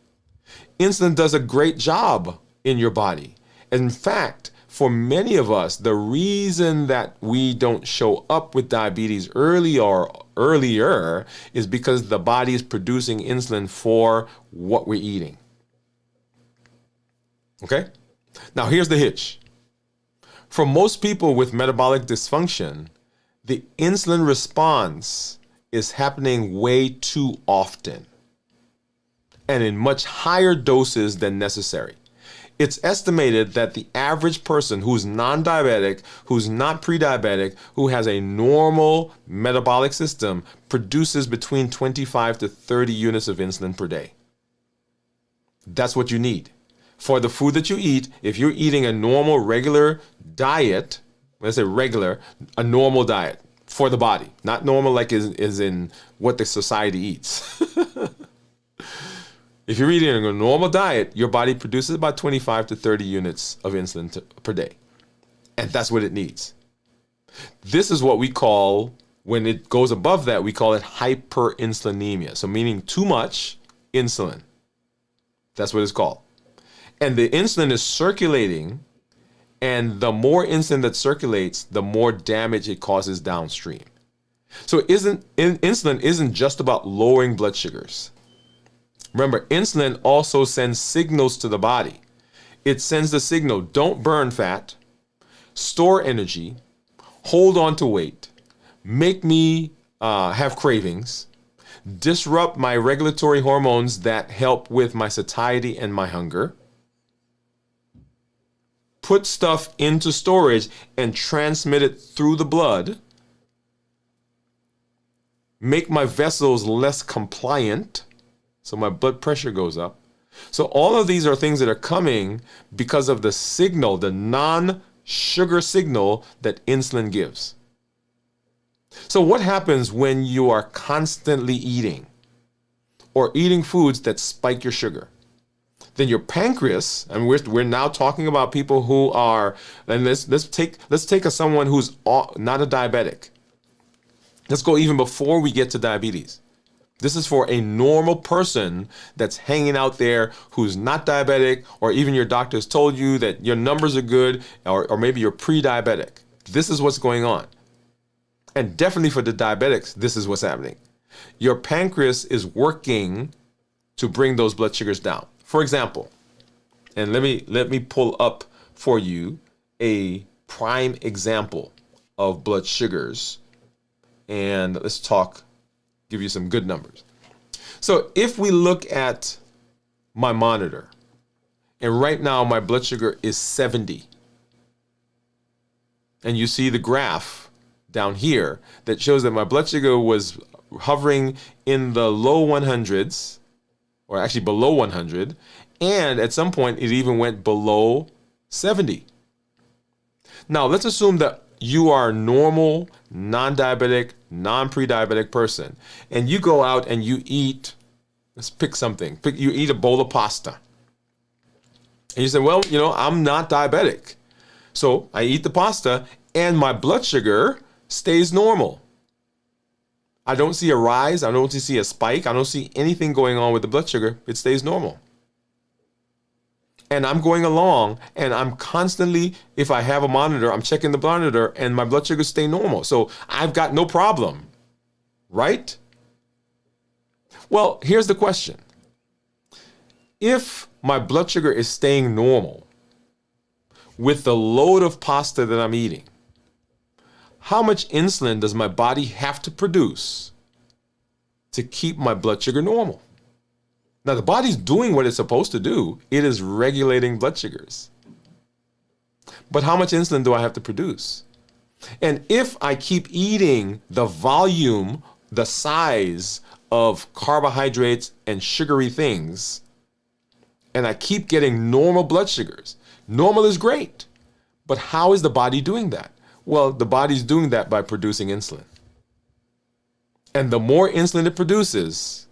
Insulin does a great job in your body. In fact, for many of us, the reason that we don't show up with diabetes earlier is because the body is producing insulin for what we're eating. Okay? Now, here's the hitch. For most people with metabolic dysfunction, the insulin response is happening way too often and in much higher doses than necessary. It's estimated that the average person who's non-diabetic, who's not pre-diabetic, who has a normal metabolic system produces between 25 to 30 units of insulin per day. That's what you need. For the food that you eat, if you're eating a normal, regular diet, let's say regular, a normal diet for the body, not normal like is in what the society eats. If you're eating a normal diet, your body produces about 25 to 30 units of insulin per day. And that's what it needs. This is what we call, when it goes above that, we call it hyperinsulinemia. So meaning too much insulin. That's what it's called. And the insulin is circulating, and the more insulin that circulates, the more damage it causes downstream. So insulin isn't just about lowering blood sugars. Remember, insulin also sends signals to the body. It sends the signal, don't burn fat, store energy, hold on to weight, make me have cravings, disrupt my regulatory hormones that help with my satiety and my hunger, put stuff into storage and transmit it through the blood, make my vessels less compliant, so my blood pressure goes up. So all of these are things that are coming because of the signal, the non-sugar signal that insulin gives. So what happens when you are constantly eating or eating foods that spike your sugar? Then your pancreas, and we're now talking about people who are, and let's take someone who's not a diabetic. Let's go even before we get to diabetes. This is for a normal person that's hanging out there who's not diabetic, or even your doctor's told you that your numbers are good, or maybe you're pre-diabetic. This is what's going on. And definitely for the diabetics, this is what's happening. Your pancreas is working to bring those blood sugars down. For example, and let me pull up for you a prime example of blood sugars, and let's give you some good numbers. So if we look at my monitor, and right now my blood sugar is 70, and you see the graph down here that shows that my blood sugar was hovering in the low 100s, or actually below 100, and at some point it even went below 70. Now let's assume that you are a normal, non-diabetic, non-pre-diabetic person, and you go out and you eat, let's pick something, you eat a bowl of pasta. And you say, well, I'm not diabetic. So I eat the pasta and my blood sugar stays normal. I don't see a rise, I don't see a spike, I don't see anything going on with the blood sugar. It stays normal. And I'm going along and I'm constantly, if I have a monitor, I'm checking the monitor and my blood sugars stay normal. So I've got no problem, right? Well, here's the question. If my blood sugar is staying normal with the load of pasta that I'm eating, how much insulin does my body have to produce to keep my blood sugar normal? Now, the body's doing what it's supposed to do. It is regulating blood sugars. But how much insulin do I have to produce? And if I keep eating the volume, the size of carbohydrates and sugary things, and I keep getting normal blood sugars, normal is great. But how is the body doing that? Well, the body's doing that by producing insulin. And the more insulin it produces,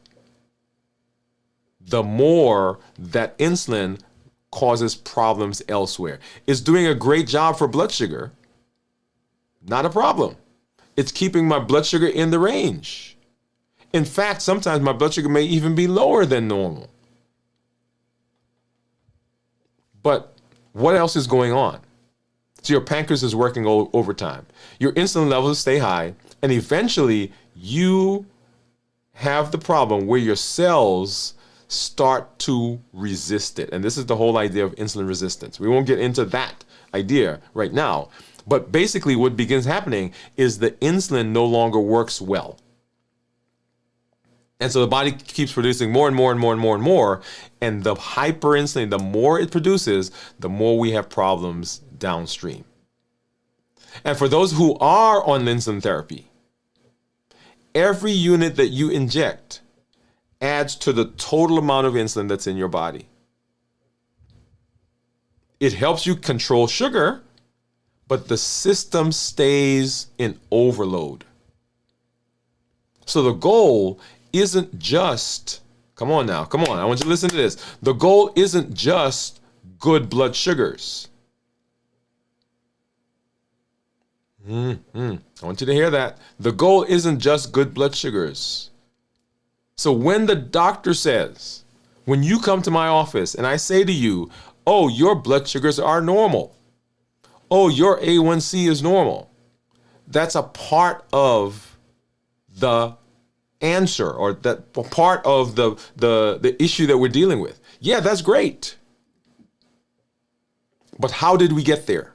the more that insulin causes problems elsewhere. It's doing a great job for blood sugar. Not a problem. It's keeping my blood sugar in the range. In fact, sometimes my blood sugar may even be lower than normal. But what else is going on? So your pancreas is working overtime. Your insulin levels stay high, and eventually you have the problem where your cells start to resist it. And this is the whole idea of insulin resistance. We won't get into that idea right now. But basically what begins happening is the insulin no longer works well. And so the body keeps producing more and more and more and more and more. And the hyperinsulin, the more it produces, the more we have problems downstream. And for those who are on insulin therapy, every unit that you inject adds to the total amount of insulin that's in your body. It helps you control sugar, but the system stays in overload. So the goal isn't just, come on, I want you to listen to this. The goal isn't just good blood sugars. I want you to hear that. The goal isn't just good blood sugars. So when the doctor says, when you come to my office and I say to you, oh, your blood sugars are normal. Oh, your A1C is normal. That's a part of the answer, or that part of the issue that we're dealing with. Yeah, that's great. But how did we get there?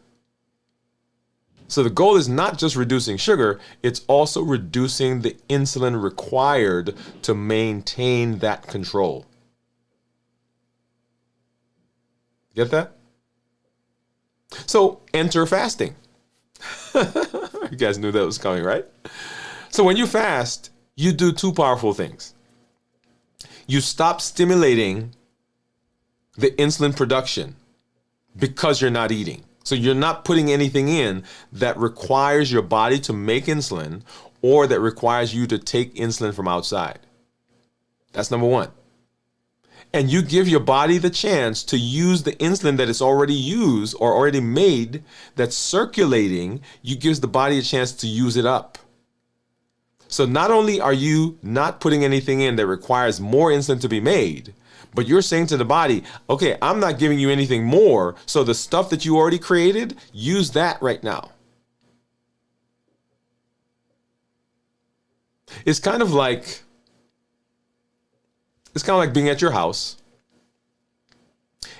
So the goal is not just reducing sugar, it's also reducing the insulin required to maintain that control. Get that? So enter fasting. You guys knew that was coming, right? So when you fast, you do two powerful things. You stop stimulating the insulin production because you're not eating. So you're not putting anything in that requires your body to make insulin or that requires you to take insulin from outside. That's number one. And you give your body the chance to use the insulin that it's already used or already made that's circulating. You give the body a chance to use it up. So not only are you not putting anything in that requires more insulin to be made, but you're saying to the body, okay, I'm not giving you anything more. So the stuff that you already created, use that right now. It's kind of like being at your house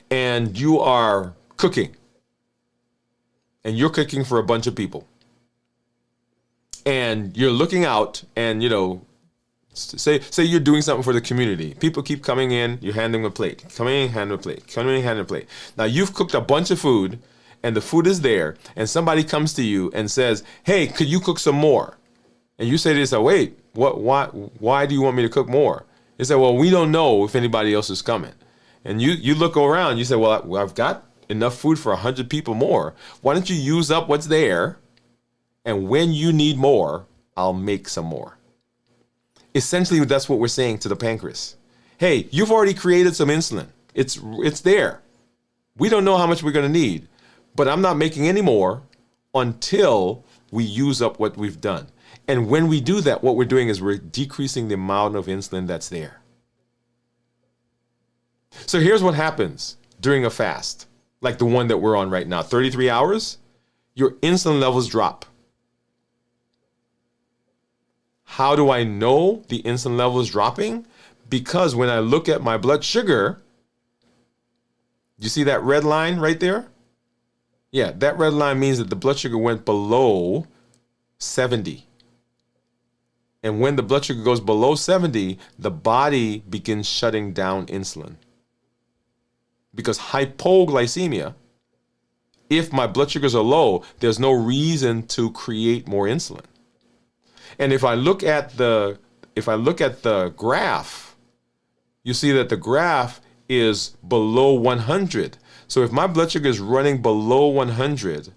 and you are cooking and you're cooking for a bunch of people and you're looking out and, say you're doing something for the community. People keep coming in, you hand them a plate, coming in, hand them a plate, coming in, hand them a plate. Now you've cooked a bunch of food and the food is there and somebody comes to you and says, hey, could you cook some more? And you say to yourself, wait, why do you want me to cook more? They say, well, we don't know if anybody else is coming. And you look around, you say, well, I've got enough food for 100 people more. Why don't you use up what's there? And when you need more, I'll make some more. Essentially, that's what we're saying to the pancreas. Hey, you've already created some insulin. It's there. We don't know how much we're going to need, but I'm not making any more until we use up what we've done. And when we do that, what we're doing is we're decreasing the amount of insulin that's there. So here's what happens during a fast, like the one that we're on right now, 33 hours, your insulin levels drop. How do I know the insulin level is dropping? Because when I look at my blood sugar, you see that red line right there? Yeah, that red line means that the blood sugar went below 70. And when the blood sugar goes below 70, the body begins shutting down insulin. Because hypoglycemia, if my blood sugars are low, there's no reason to create more insulin. And if I look at the graph, you see that the graph is below 100. So if my blood sugar is running below 100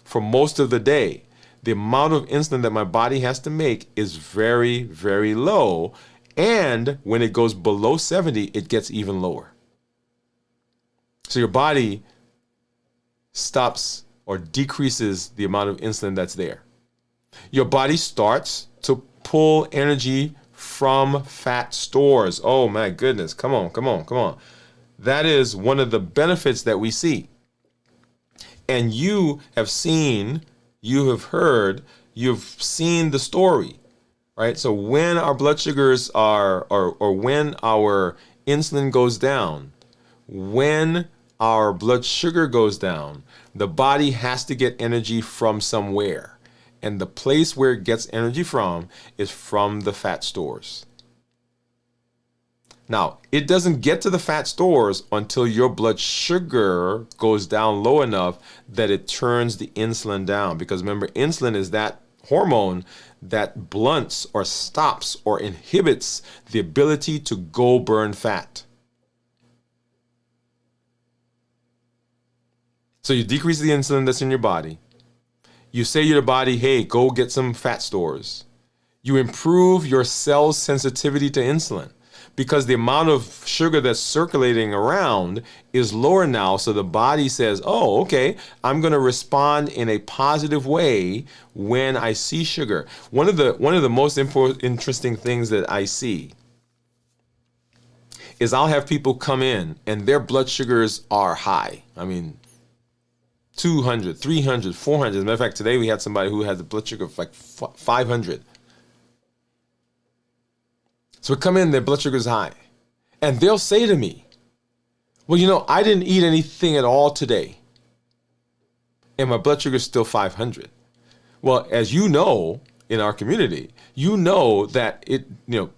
for most of the day, the amount of insulin that my body has to make is very, very low. And when it goes below 70, it gets even lower. So your body stops or decreases the amount of insulin that's there. Your body starts to pull energy from fat stores. Oh my goodness. Come on, come on, come on. That is one of the benefits that we see. And you have seen, you have heard, you've seen the story, right? So when our blood sugars are, or when our insulin goes down, when our blood sugar goes down, the body has to get energy from somewhere. And the place where it gets energy from is from the fat stores. Now, it doesn't get to the fat stores until your blood sugar goes down low enough that it turns the insulin down. Because remember, insulin is that hormone that blunts or stops or inhibits the ability to go burn fat. So you decrease the insulin that's in your body. You say to your body, hey, go get some fat stores. You improve your cell's sensitivity to insulin because the amount of sugar that's circulating around is lower now. So the body says, oh, okay, I'm going to respond in a positive way when I see sugar. One of the most interesting things that I see is I'll have people come in and their blood sugars are high. I mean, 200, 300, 400. As a matter of fact, today we had somebody who has a blood sugar of like 500. So we come in, their blood sugar is high. And they'll say to me, well, you know, I didn't eat anything at all today. And my blood sugar is still 500. Well, as you know, in our community, you know that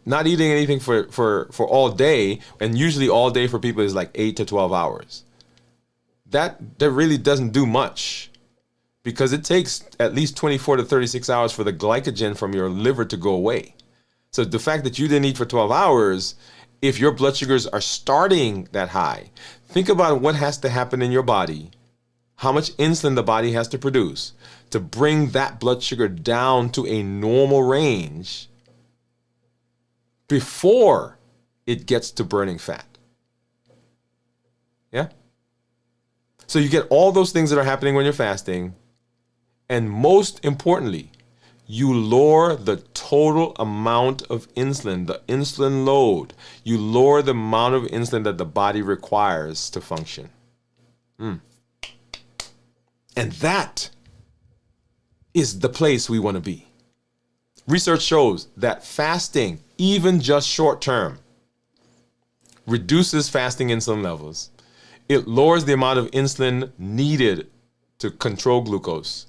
not eating anything for all day, and usually all day for people is like 8 to 12 hours. That really doesn't do much because it takes at least 24 to 36 hours for the glycogen from your liver to go away. So the fact that you didn't eat for 12 hours, if your blood sugars are starting that high, think about what has to happen in your body, how much insulin the body has to produce to bring that blood sugar down to a normal range before it gets to burning fat. Yeah? So you get all those things that are happening when you're fasting. And most importantly, you lower the total amount of insulin, the insulin load. You lower the amount of insulin that the body requires to function. And that is the place we want to be. Research shows that fasting, even just short term, reduces fasting insulin levels. It lowers the amount of insulin needed to control glucose.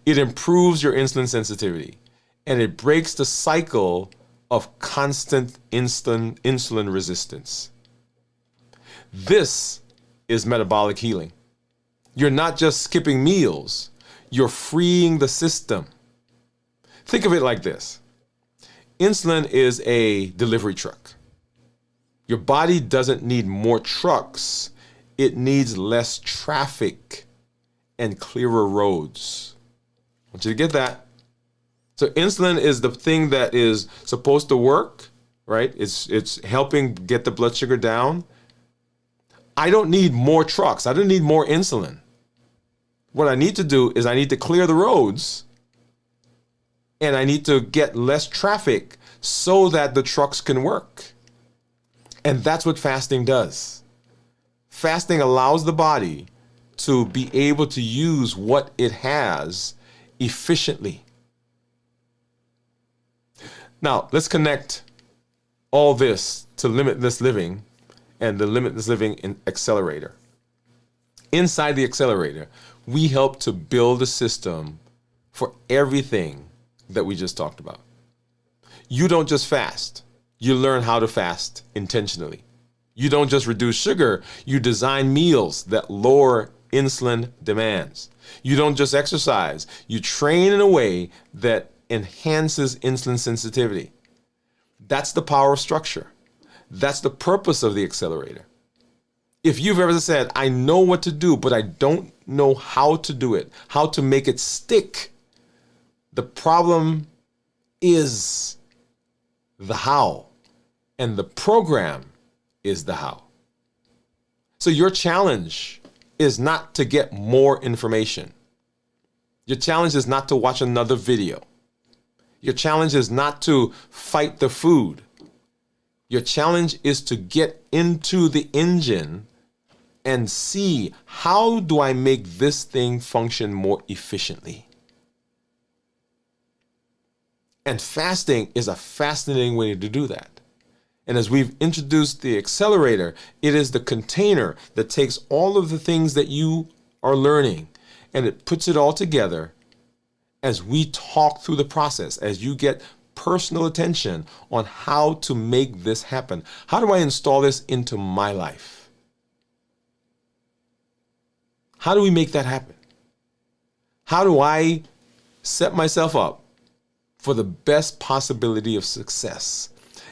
It improves your insulin sensitivity, and it breaks the cycle of constant insulin resistance. This is metabolic healing. You're not just skipping meals, you're freeing the system. Think of it like this. Insulin is a delivery truck. Your body doesn't need more trucks. It needs less traffic and clearer roads. I want you to get that. So insulin is the thing that is supposed to work, right? It's helping get the blood sugar down. I don't need more trucks. I don't need more insulin. What I need to do is I need to clear the roads and I need to get less traffic so that the trucks can work. And that's what fasting does. Fasting allows the body to be able to use what it has efficiently. Now, let's connect all this to limitless living and the limitless living accelerator. Inside the accelerator, we help to build a system for everything that we just talked about. You don't just fast. You learn how to fast intentionally. You don't just reduce sugar. You design meals that lower insulin demands. You don't just exercise. You train in a way that enhances insulin sensitivity. That's the power of structure. That's the purpose of the accelerator. If you've ever said, I know what to do, but I don't know how to do it, how to make it stick, the problem is the how, and the program is the how. So your challenge is not to get more information. Your challenge is not to watch another video. Your challenge is not to fight the food. Your challenge is to get into the engine and see, how do I make this thing function more efficiently? And fasting is a fascinating way to do that. And as we've introduced the accelerator, it is the container that takes all of the things that you are learning and it puts it all together as we talk through the process, as you get personal attention on how to make this happen. How do I install this into my life? How do we make that happen? How do I set myself up for the best possibility of success?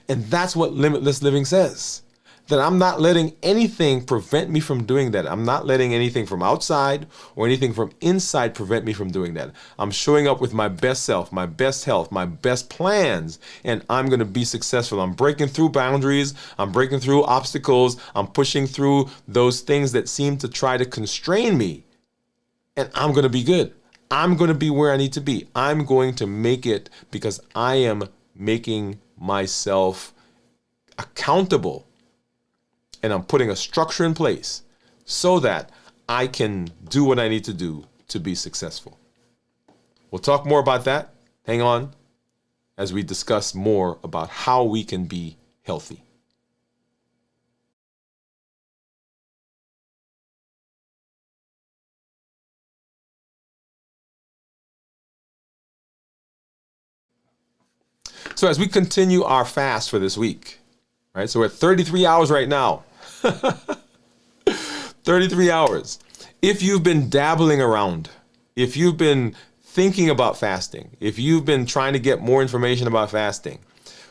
And that's what limitless living says, that I'm not letting anything prevent me from doing that. I'm not letting anything from outside or anything from inside prevent me from doing that. I'm showing up with my best self, my best health, my best plans, and I'm going to be successful. I'm breaking through boundaries. I'm breaking through obstacles. I'm pushing through those things that seem to try to constrain me, and I'm going to be good. I'm going to be where I need to be. I'm going to make it because I am making myself accountable. And I'm putting a structure in place so that I can do what I need to do to be successful. We'll talk more about that. Hang on as we discuss more about how we can be healthy. So as we continue our fast for this week, right? So we're at 33 hours right now. 33 hours. If you've been dabbling around, if you've been thinking about fasting, if you've been trying to get more information about fasting,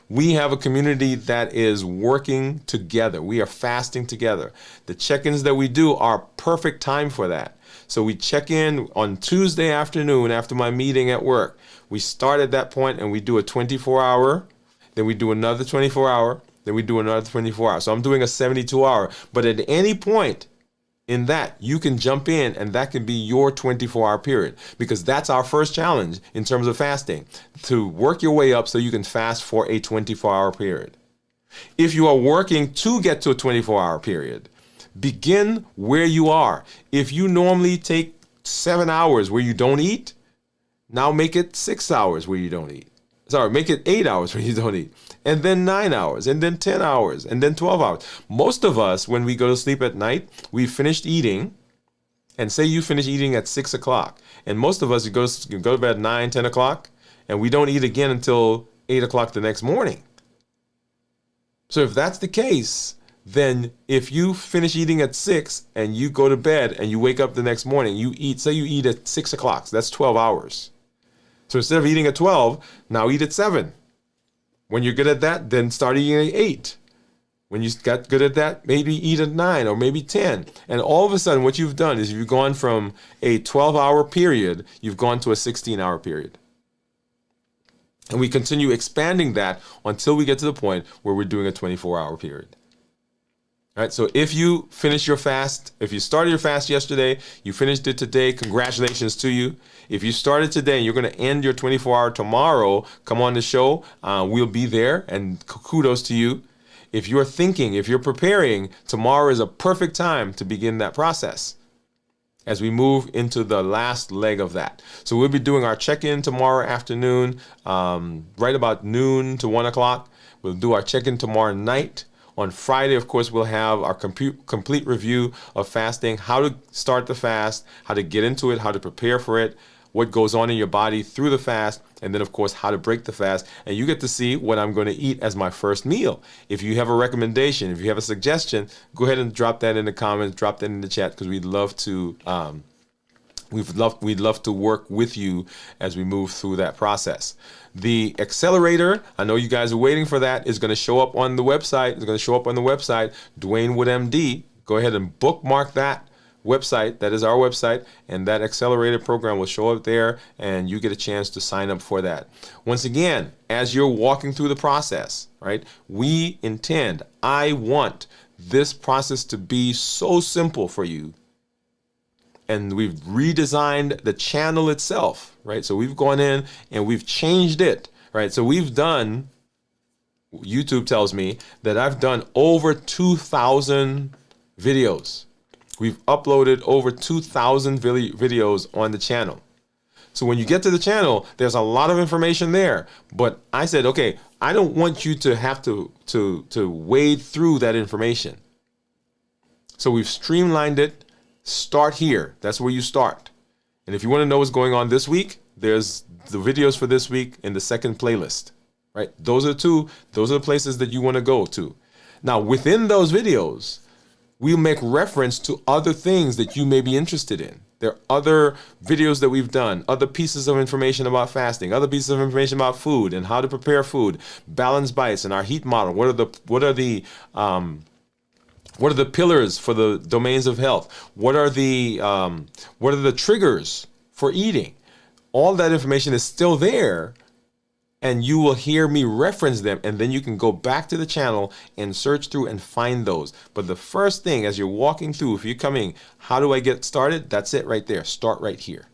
we have a community that is working together. We are fasting together. The check-ins that we do are perfect time for that. So we check in on Tuesday afternoon after my meeting at work. We start at that point and we do a 24-hour, then we do another 24-hour, then we do another 24-hour. So I'm doing a 72-hour. But at any point in that, you can jump in and that can be your 24-hour period, because that's our first challenge in terms of fasting, to work your way up so you can fast for a 24-hour period. If you are working to get to a 24-hour period, begin where you are. If you normally take 7 hours where you don't eat, now make it 6 hours where you don't eat. Sorry, make it 8 hours where you don't eat. And then 9 hours, and then 10 hours, and then 12 hours. Most of us, when we go to sleep at night, we finished eating, and say you finish eating at 6 o'clock. And most of us, you go to bed at 9, 10 o'clock, and we don't eat again until 8 o'clock the next morning. So if that's the case, then if you finish eating at 6 and you go to bed and you wake up the next morning, you eat, say you eat at 6 o'clock, so that's 12 hours. So instead of eating at 12, now eat at 7. When you're good at that, then start eating at 8. When you got good at that, maybe eat at 9 or maybe 10. And all of a sudden, what you've done is you've gone from a 12-hour period, you've gone to a 16-hour period. And we continue expanding that until we get to the point where we're doing a 24-hour period. All right, so if you finish your fast, if you started your fast yesterday, you finished it today, congratulations to you. If you started today and you're going to end your 24-hour tomorrow, come on the show. We'll be there, and kudos to you. If you're thinking, if you're preparing, tomorrow is a perfect time to begin that process as we move into the last leg of that. So we'll be doing our check-in tomorrow afternoon, right about noon to 1 o'clock. We'll do our check-in tomorrow night. On Friday, of course, we'll have our complete review of fasting, how to start the fast, how to get into it, how to prepare for it, what goes on in your body through the fast, and then, of course, how to break the fast. And you get to see what I'm going to eat as my first meal. If you have a recommendation, if you have a suggestion, go ahead and drop that in the comments, drop that in the chat, because we'd love to we'd love to work with you as we move through that process. The accelerator, I know you guys are waiting for that, is going to show up on the website. It's going to show up on the website, Dwain Woode MD. Go ahead and bookmark that website. That is our website, and that accelerator program will show up there, and you get a chance to sign up for that. Once again, as you're walking through the process, right, I want this process to be so simple for you. And we've redesigned the channel itself, right? So we've gone in and we've changed it, right? So we've done, YouTube tells me that I've done over 2,000 videos. We've uploaded over 2,000 videos on the channel. So when you get to the channel, there's a lot of information there. But I said, okay, I don't want you to have to wade through that information. So we've streamlined it. Start here. That's where you start. And if you want to know what's going on this week, there's the videos for this week in the second playlist, right? Those are the places that you want to go to. Now, within those videos, we'll make reference to other things that you may be interested in. There are other videos that we've done, other pieces of information about fasting, other pieces of information about food and how to prepare food, balanced bites and our heat model. What are the pillars for the domains of health? What are the triggers for eating? All that information is still there, and you will hear me reference them, and then you can go back to the channel and search through and find those. But the first thing, as you're walking through, if you're coming, how do I get started? That's it right there. Start right here.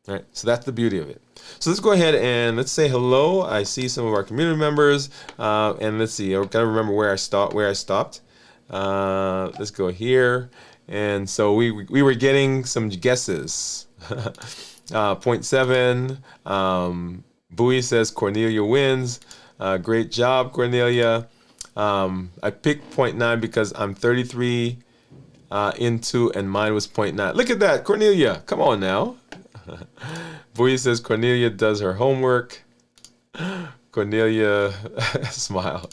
All right, so that's the beauty of it. So let's go ahead and let's say hello. I see some of our community members, and let's see. I've got to remember where I stopped. Let's go here. And so we were getting some guesses. 0.7. Bowie says Cornelia wins. Great job, Cornelia. I picked 0.9 because I'm 33 into, and mine was 0.9. Look at that, Cornelia. Come on now. Bowie says Cornelia does her homework. Cornelia, smile.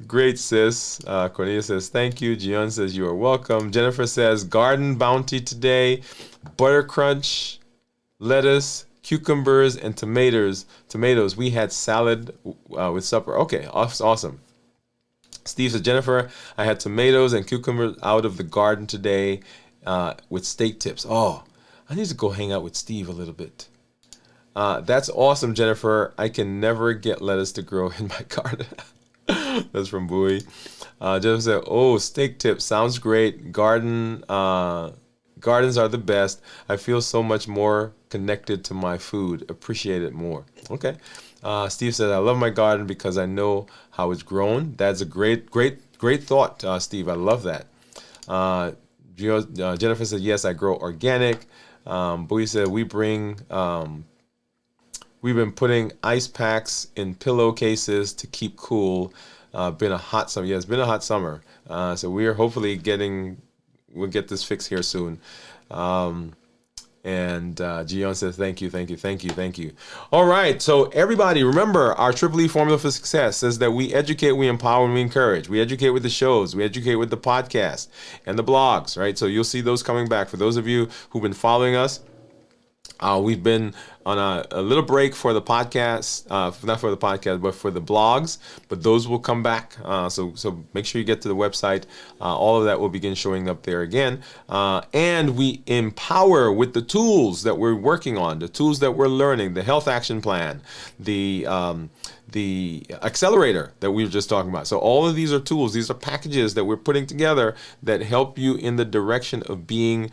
Great, sis. Cornelia says, thank you. Gion says, you are welcome. Jennifer says, garden bounty today. Butter crunch, lettuce, cucumbers, and tomatoes. We had salad with supper. Okay, awesome. Steve says, Jennifer, I had tomatoes and cucumbers out of the garden today with steak tips. Oh, I need to go hang out with Steve a little bit. That's awesome, Jennifer. I can never get lettuce to grow in my garden. That's from Bowie. Jennifer said, oh, steak tips. Sounds great. Gardens are the best. I feel so much more connected to my food. Appreciate it more. Okay. Steve said, I love my garden because I know how it's grown. That's a great thought, Steve. I love that. Jennifer said, yes, I grow organic. Bowie said, we've been putting ice packs in pillowcases to keep cool. Been a hot summer. Yeah, it's been a hot summer. So we are hopefully we'll get this fixed here soon. And Gion says, thank you. All right. So everybody, remember our Triple E formula for success says that we educate, we empower, and we encourage. We educate with the shows. We educate with the podcast and the blogs, right? So you'll see those coming back. For those of you who've been following us, we've been on a little break for the podcast, not for the podcast, but for the blogs. But those will come back. So make sure you get to the website. All of that will begin showing up there again. And we empower with the tools that we're working on, the tools that we're learning, the health action plan, the accelerator that we were just talking about. So all of these are tools. These are packages that we're putting together that help you in the direction of being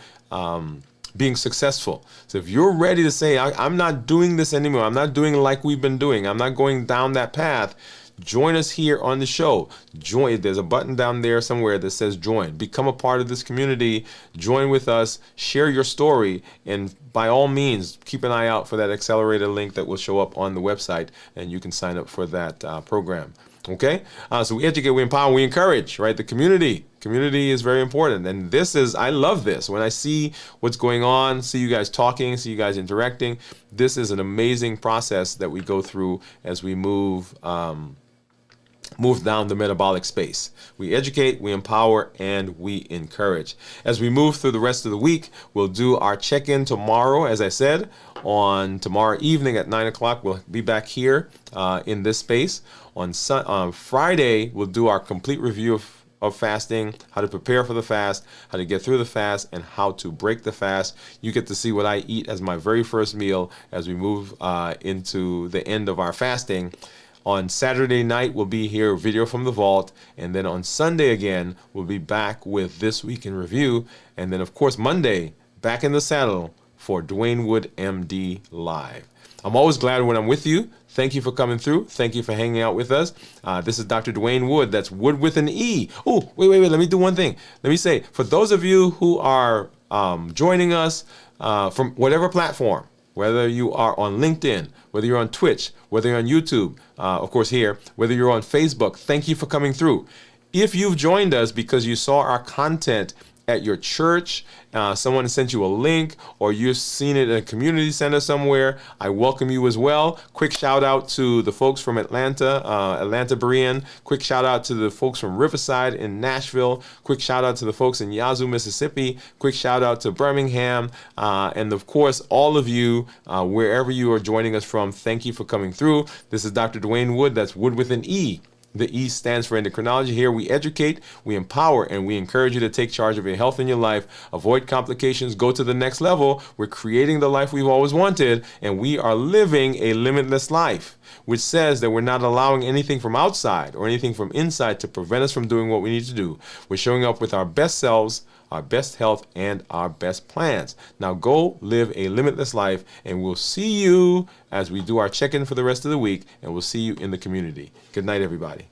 successful. So if you're ready to say, I'm not doing this anymore, I'm not doing like we've been doing, I'm not going down that path, join us here on the show. There's a button down there somewhere that says join. Become a part of this community. Join with us. Share your story. And by all means, keep an eye out for that accelerator link that will show up on the website, and you can sign up for that program. Okay? So we educate, we empower, we encourage, right? The community. Community is very important. And I love this. When I see what's going on, see you guys talking, see you guys interacting, this is an amazing process that we go through as we move down the metabolic space. We educate, we empower, and we encourage. As we move through the rest of the week, we'll do our check-in tomorrow, as I said, on tomorrow evening at 9 o'clock. We'll be back here in this space. On Friday, we'll do our complete review of fasting, how to prepare for the fast, how to get through the fast, and how to break the fast. You get to see what I eat as my very first meal as we move into the end of our fasting. On Saturday night, we'll be here, video from the vault. And then on Sunday again, we'll be back with This Week in Review. And then, of course, Monday, back in the saddle for Dwain Woode, MD Live. I'm always glad when I'm with you. Thank you for coming through. Thank you for hanging out with us. This is Dr. Dwain Woode. That's Wood with an E. Oh, wait. Let me do one thing. Let me say, for those of you who are joining us from whatever platform, whether you are on LinkedIn, whether you're on Twitch, whether you're on YouTube, of course here, whether you're on Facebook, thank you for coming through. If you've joined us because you saw our content at your church, someone sent you a link, or you've seen it in a community center somewhere, I welcome you as well. Quick shout out to the folks from Atlanta, Berean. Quick shout out to the folks from Riverside in Nashville. Quick shout out to the folks in Yazoo, Mississippi. Quick shout out to Birmingham. And of course, all of you, wherever you are joining us from, thank you for coming through. This is Dr. Dwain Woode. That's Wood with an E. The E stands for endocrinology. Here we educate, we empower, and we encourage you to take charge of your health and your life, avoid complications, go to the next level. We're creating the life we've always wanted, and we are living a limitless life, which says that we're not allowing anything from outside or anything from inside to prevent us from doing what we need to do. We're showing up with our best selves, our best health, and our best plans. Now go live a limitless life, and we'll see you as we do our check-in for the rest of the week, and we'll see you in the community. Good night, everybody.